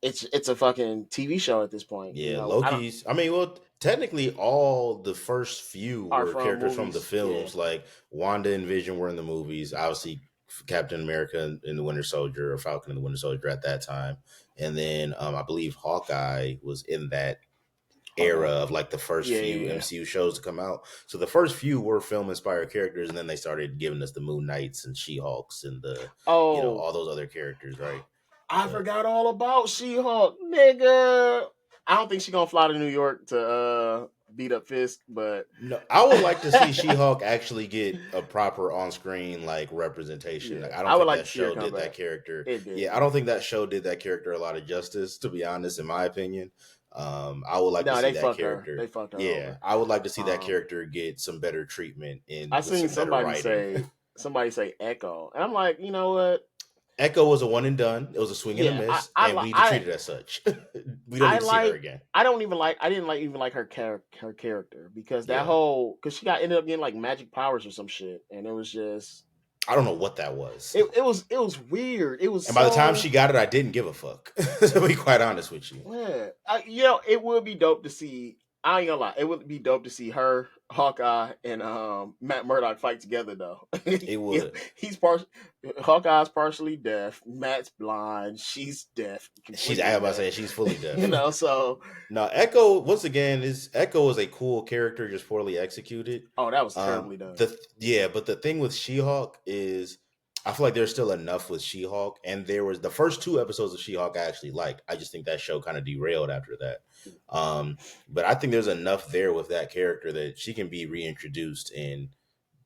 it's a fucking TV show at this point. Yeah, Loki's. Well, technically, all the first few are were from characters from the movies. films. Yeah. Like Wanda and Vision were in the movies. Obviously, Captain America and the Winter Soldier, or Falcon and the Winter Soldier at that time. And then I believe Hawkeye was in that era of like the first few MCU shows to come out. So the first few were film inspired characters, and then they started giving us the Moon Knights and She-Hulks and the all those other characters, right? I forgot all about She-Hulk, nigga. I don't think she's gonna fly to New York to beat up Fisk, but no, I would like to see She-Hulk actually get a proper on-screen like representation. Yeah, Like, I don't think like that show did that character. It did. Yeah, I don't think that show did that character a lot of justice, to be honest, in my opinion. I would like to see that character. They fucked her. Yeah, over. I would like to see that character get some better treatment. I seen somebody say Echo, and I'm like, you know what? Echo was a one and done. It was a swing and a miss, and we need to treat it as such. We don't need to see her again. I didn't even like her character because because she ended up getting like magic powers or some shit, and it was just. I don't know what that was. It was weird. It was, and by the time she got it, I didn't give a fuck. To be quite honest with you, yeah, it would be dope to see. I ain't gonna lie, it would be dope to see her, Hawkeye, and Matt Murdock fight together though. It would. Hawkeye's partially deaf. Matt's blind. She's deaf. I was about to say she's fully deaf. So no. Echo once again is a cool character, just poorly executed. Oh, that was terribly done. But the thing with She-Hulk is, I feel like there's still enough with She-Hulk, and there was the first 2 episodes of She-Hulk I actually liked. I just think that show kind of derailed after that. But I think there's enough there with that character that she can be reintroduced and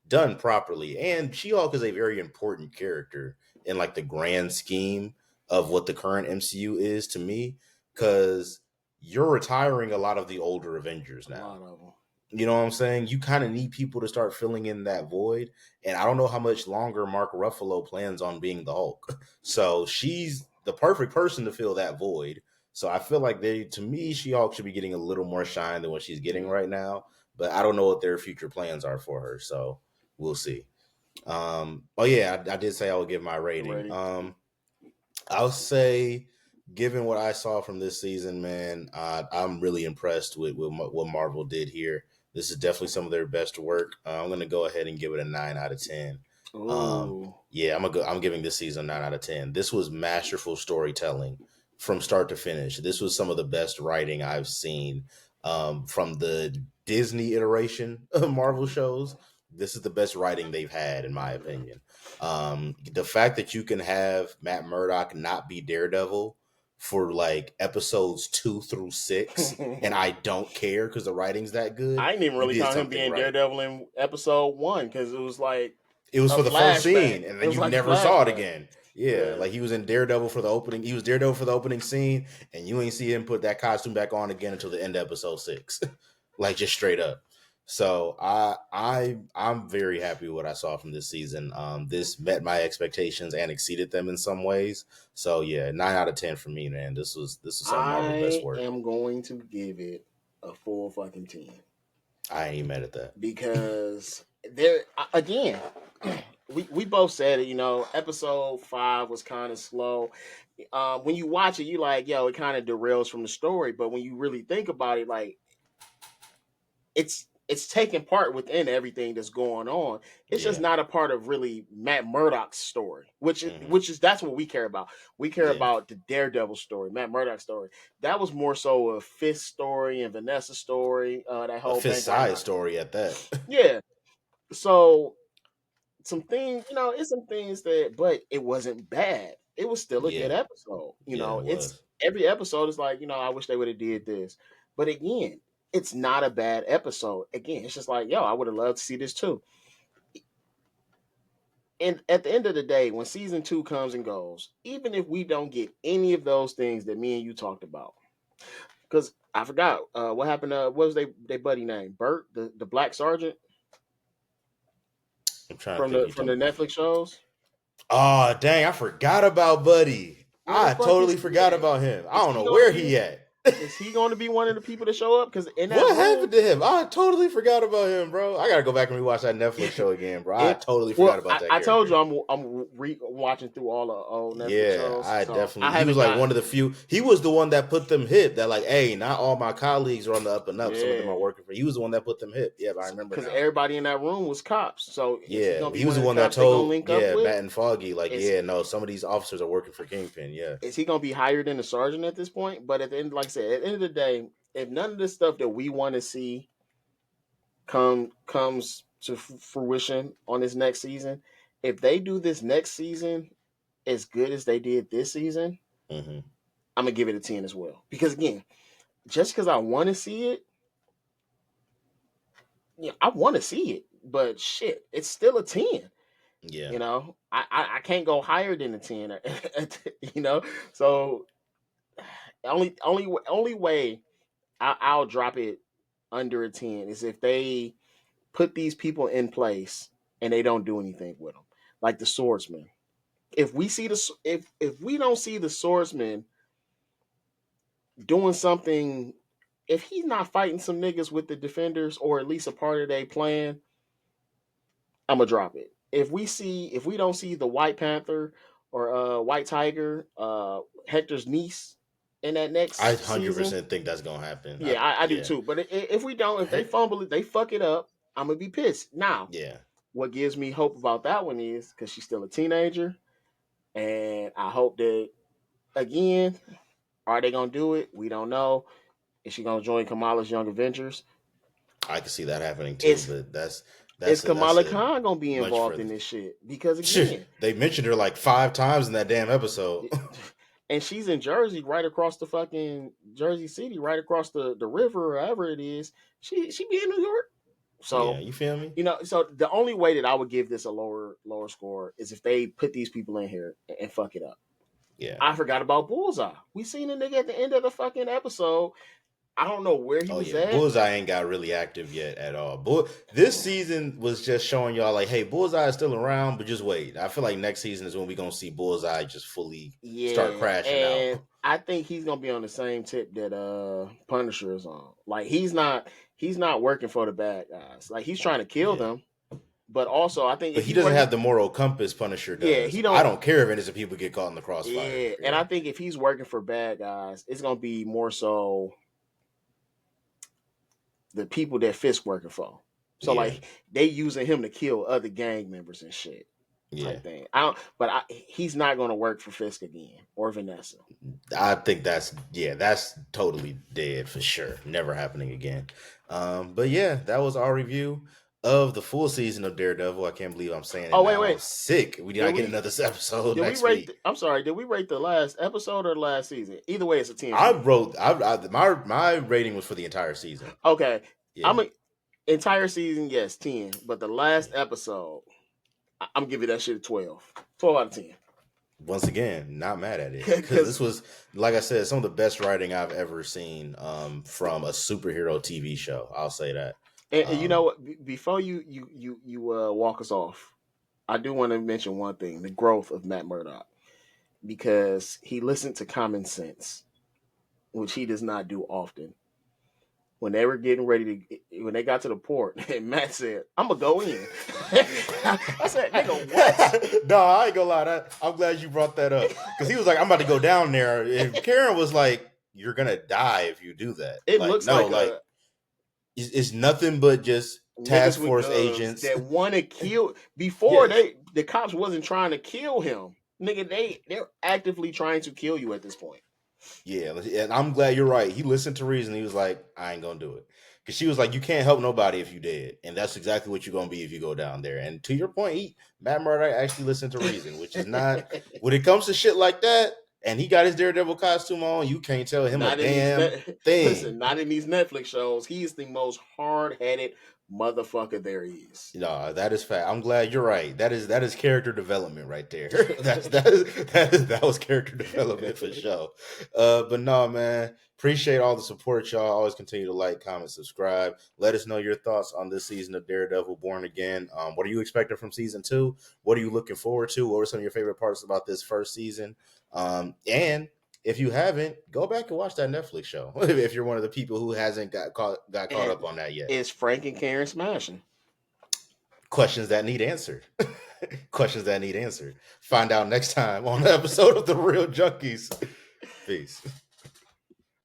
done properly. And She-Hulk is a very important character in like the grand scheme of what the current MCU is to me, because you're retiring a lot of the older Avengers now. A lot of them. You know what I'm saying? You kind of need people to start filling in that void. And I don't know how much longer Mark Ruffalo plans on being the Hulk. So she's the perfect person to fill that void. So I feel like to me, She-Hulk should be getting a little more shine than what she's getting right now. But I don't know what their future plans are for her. So we'll see. I did say I would give my rating. I'll say, given what I saw from this season, man, I'm really impressed with what Marvel did here. This is definitely some of their best work. I'm going to go ahead and give it a 9 out of 10. I'm giving this season a 9 out of 10. This was masterful storytelling from start to finish. This was some of the best writing I've seen from the Disney iteration of Marvel shows. This is the best writing they've had, in my opinion. The fact that you can have Matt Murdock not be Daredevil for like episodes 2 through 6, and I don't care because the writing's that good. I didn't even really count him being Daredevil in episode 1 because it was like for the first scene, and then you never saw it again. Yeah, like he was in Daredevil for the opening. He was Daredevil for the opening scene, and you ain't see him put that costume back on again until the end of episode 6, like just straight up. So I'm very happy with what I saw from this season. This met my expectations and exceeded them in some ways. So yeah, 9 out of 10 for me, man. This was some of the best work. I am going to give it a full fucking 10. I ain't even mad at that because there again, we both said it. Episode 5 was kind of slow. When you watch it, you like, it kind of derails from the story. But when you really think about it, like it's taking part within everything that's going on. It's just not a part of really Matt Murdock's story, which is that's what we care about. We care about the Daredevil story, Matt Murdock's story. That was more so a Fisk story and Vanessa's story. That whole Fisk side story at that. Yeah. So some things, it's some things but it wasn't bad. It was still a good episode. It's every episode is like, I wish they would have did this. But again, it's not a bad episode. Again, it's just like, I would have loved to see this too. And at the end of the day, when season 2 comes and goes, even if we don't get any of those things that me and you talked about, because I forgot what happened. What was their buddy name? Bert, the Black Sergeant. I'm trying from the Netflix shows. Oh dang! I forgot about Buddy. I totally forgot about him. I don't know where he at. Is he going to be one of the people to show up? Because in that what happened to him? I totally forgot about him, bro. I gotta go back and rewatch that Netflix show again, bro. I totally forgot about that. I told you I'm watching through all the old Netflix shows. I so definitely. He was like one of the few. He was the one that put them hip. That like, hey, not all my colleagues are on the up and up. Yeah. Some of them are working for. He was the one that put them hip. Yeah, I remember because everybody in that room was cops. So yeah, he was the one that told Matt and Foggy like, no, some of these officers are working for Kingpin. Yeah, is he gonna be higher than a sergeant at this point? But at the end, like I said, at the end of the day, if none of this stuff that we want to see comes to fruition on this next season, if they do this next season as good as they did this season, I'm gonna give it a 10 as well. Because again, just because I want to see it, I want to see it, but shit, it's still a 10. Yeah, I can't go higher than a 10. So only way I'll drop it under a 10 is if they put these people in place and they don't do anything with them, like the swordsman. If we see if we don't see the swordsman doing something, if he's not fighting some niggas with the defenders or at least a part of their plan, I'm gonna drop it. If we don't see the White Panther or White Tiger, Hector's niece in that next I 100% think that's gonna happen. Yeah, I do too. But if we don't, if they fumble it, they fuck it up, I'm gonna be pissed. Now, what gives me hope about that one is because she's still a teenager, and I hope that again, are they gonna do it? We don't know. Is she gonna join Kamala's Young Avengers? I can see that happening too, but that's is Kamala Khan gonna be involved in this shit? Because again, they mentioned her like 5 times in that damn episode. And she's in Jersey, right across the fucking Jersey City, right across the river, or wherever it is. She be in New York. So yeah, you feel me? So the only way that I would give this a lower score is if they put these people in here and fuck it up. Yeah. I forgot about Bullseye. We seen a nigga at the end of the fucking episode. I don't know where he was at. Bullseye ain't got really active yet at all. This season was just showing y'all like, hey, Bullseye is still around, but just wait. I feel like next season is when we're gonna see Bullseye just fully start crashing out. I think he's gonna be on the same tip that Punisher is on. Like he's not working for the bad guys. Like he's trying to kill them. But also, I think he doesn't have the moral compass Punisher does. Yeah, he don't. I don't care if innocent people get caught in the crossfire. Yeah, and I think if he's working for bad guys, it's gonna be more so the people that Fisk working for. So like they using him to kill other gang members and shit. Type thing. He's not gonna work for Fisk again or Vanessa. I think that's totally dead for sure. Never happening again. But yeah, that was our review of the full season of Daredevil. I can't believe I'm saying it. Oh wait, I'm sick. We did not get another episode next week. I'm sorry. Did we rate the last episode or the last season? Either way, it's a 10. My rating was for the entire season. Okay, I'm entire season. Yes, 10. But the last episode, I'm giving that shit a 12. 12 out of 10. Once again, not mad at it because this was, like I said, some of the best writing I've ever seen from a superhero TV show. I'll say that. And you know what? Before you walk us off, I do want to mention one thing: the growth of Matt Murdock, because he listened to common sense, which he does not do often. When they were getting ready when they got to the port, and Matt said, "I'm gonna go in." I said, "Nigga, what?" No, I ain't gonna lie. I'm glad you brought that up because he was like, "I'm about to go down there," and Karen was like, "You're gonna die if you do that." It looks like it's nothing but just task force agents that want to kill. Before the cops wasn't trying to kill him, nigga. They're actively trying to kill you at this point. Yeah, and I'm glad you're right. He listened to reason. He was like, I ain't gonna do it. Because she was like, you can't help nobody if you dead. And that's exactly what you're gonna be if you go down there. And to your point, Matt Murdock actually listened to reason, which is not when it comes to shit like that, and he got his Daredevil costume on, you can't tell him a damn thing. Listen, not in these Netflix shows. He is the most hard-headed motherfucker there is. No, that is fact. I'm glad you're right. That is character development right there. that was character development for sure. But no, man, appreciate all the support, y'all. Always continue to like, comment, subscribe. Let us know your thoughts on this season of Daredevil Born Again. What are you expecting from season 2? What are you looking forward to? What were some of your favorite parts about this first season? And If you haven't, go back and watch that Netflix show. If you're one of the people who hasn't got caught up on that yet. Is Frank and Karen smashing? Questions that need answered. Questions that need answered. Find out next time on the episode of The Real Junkies. Peace.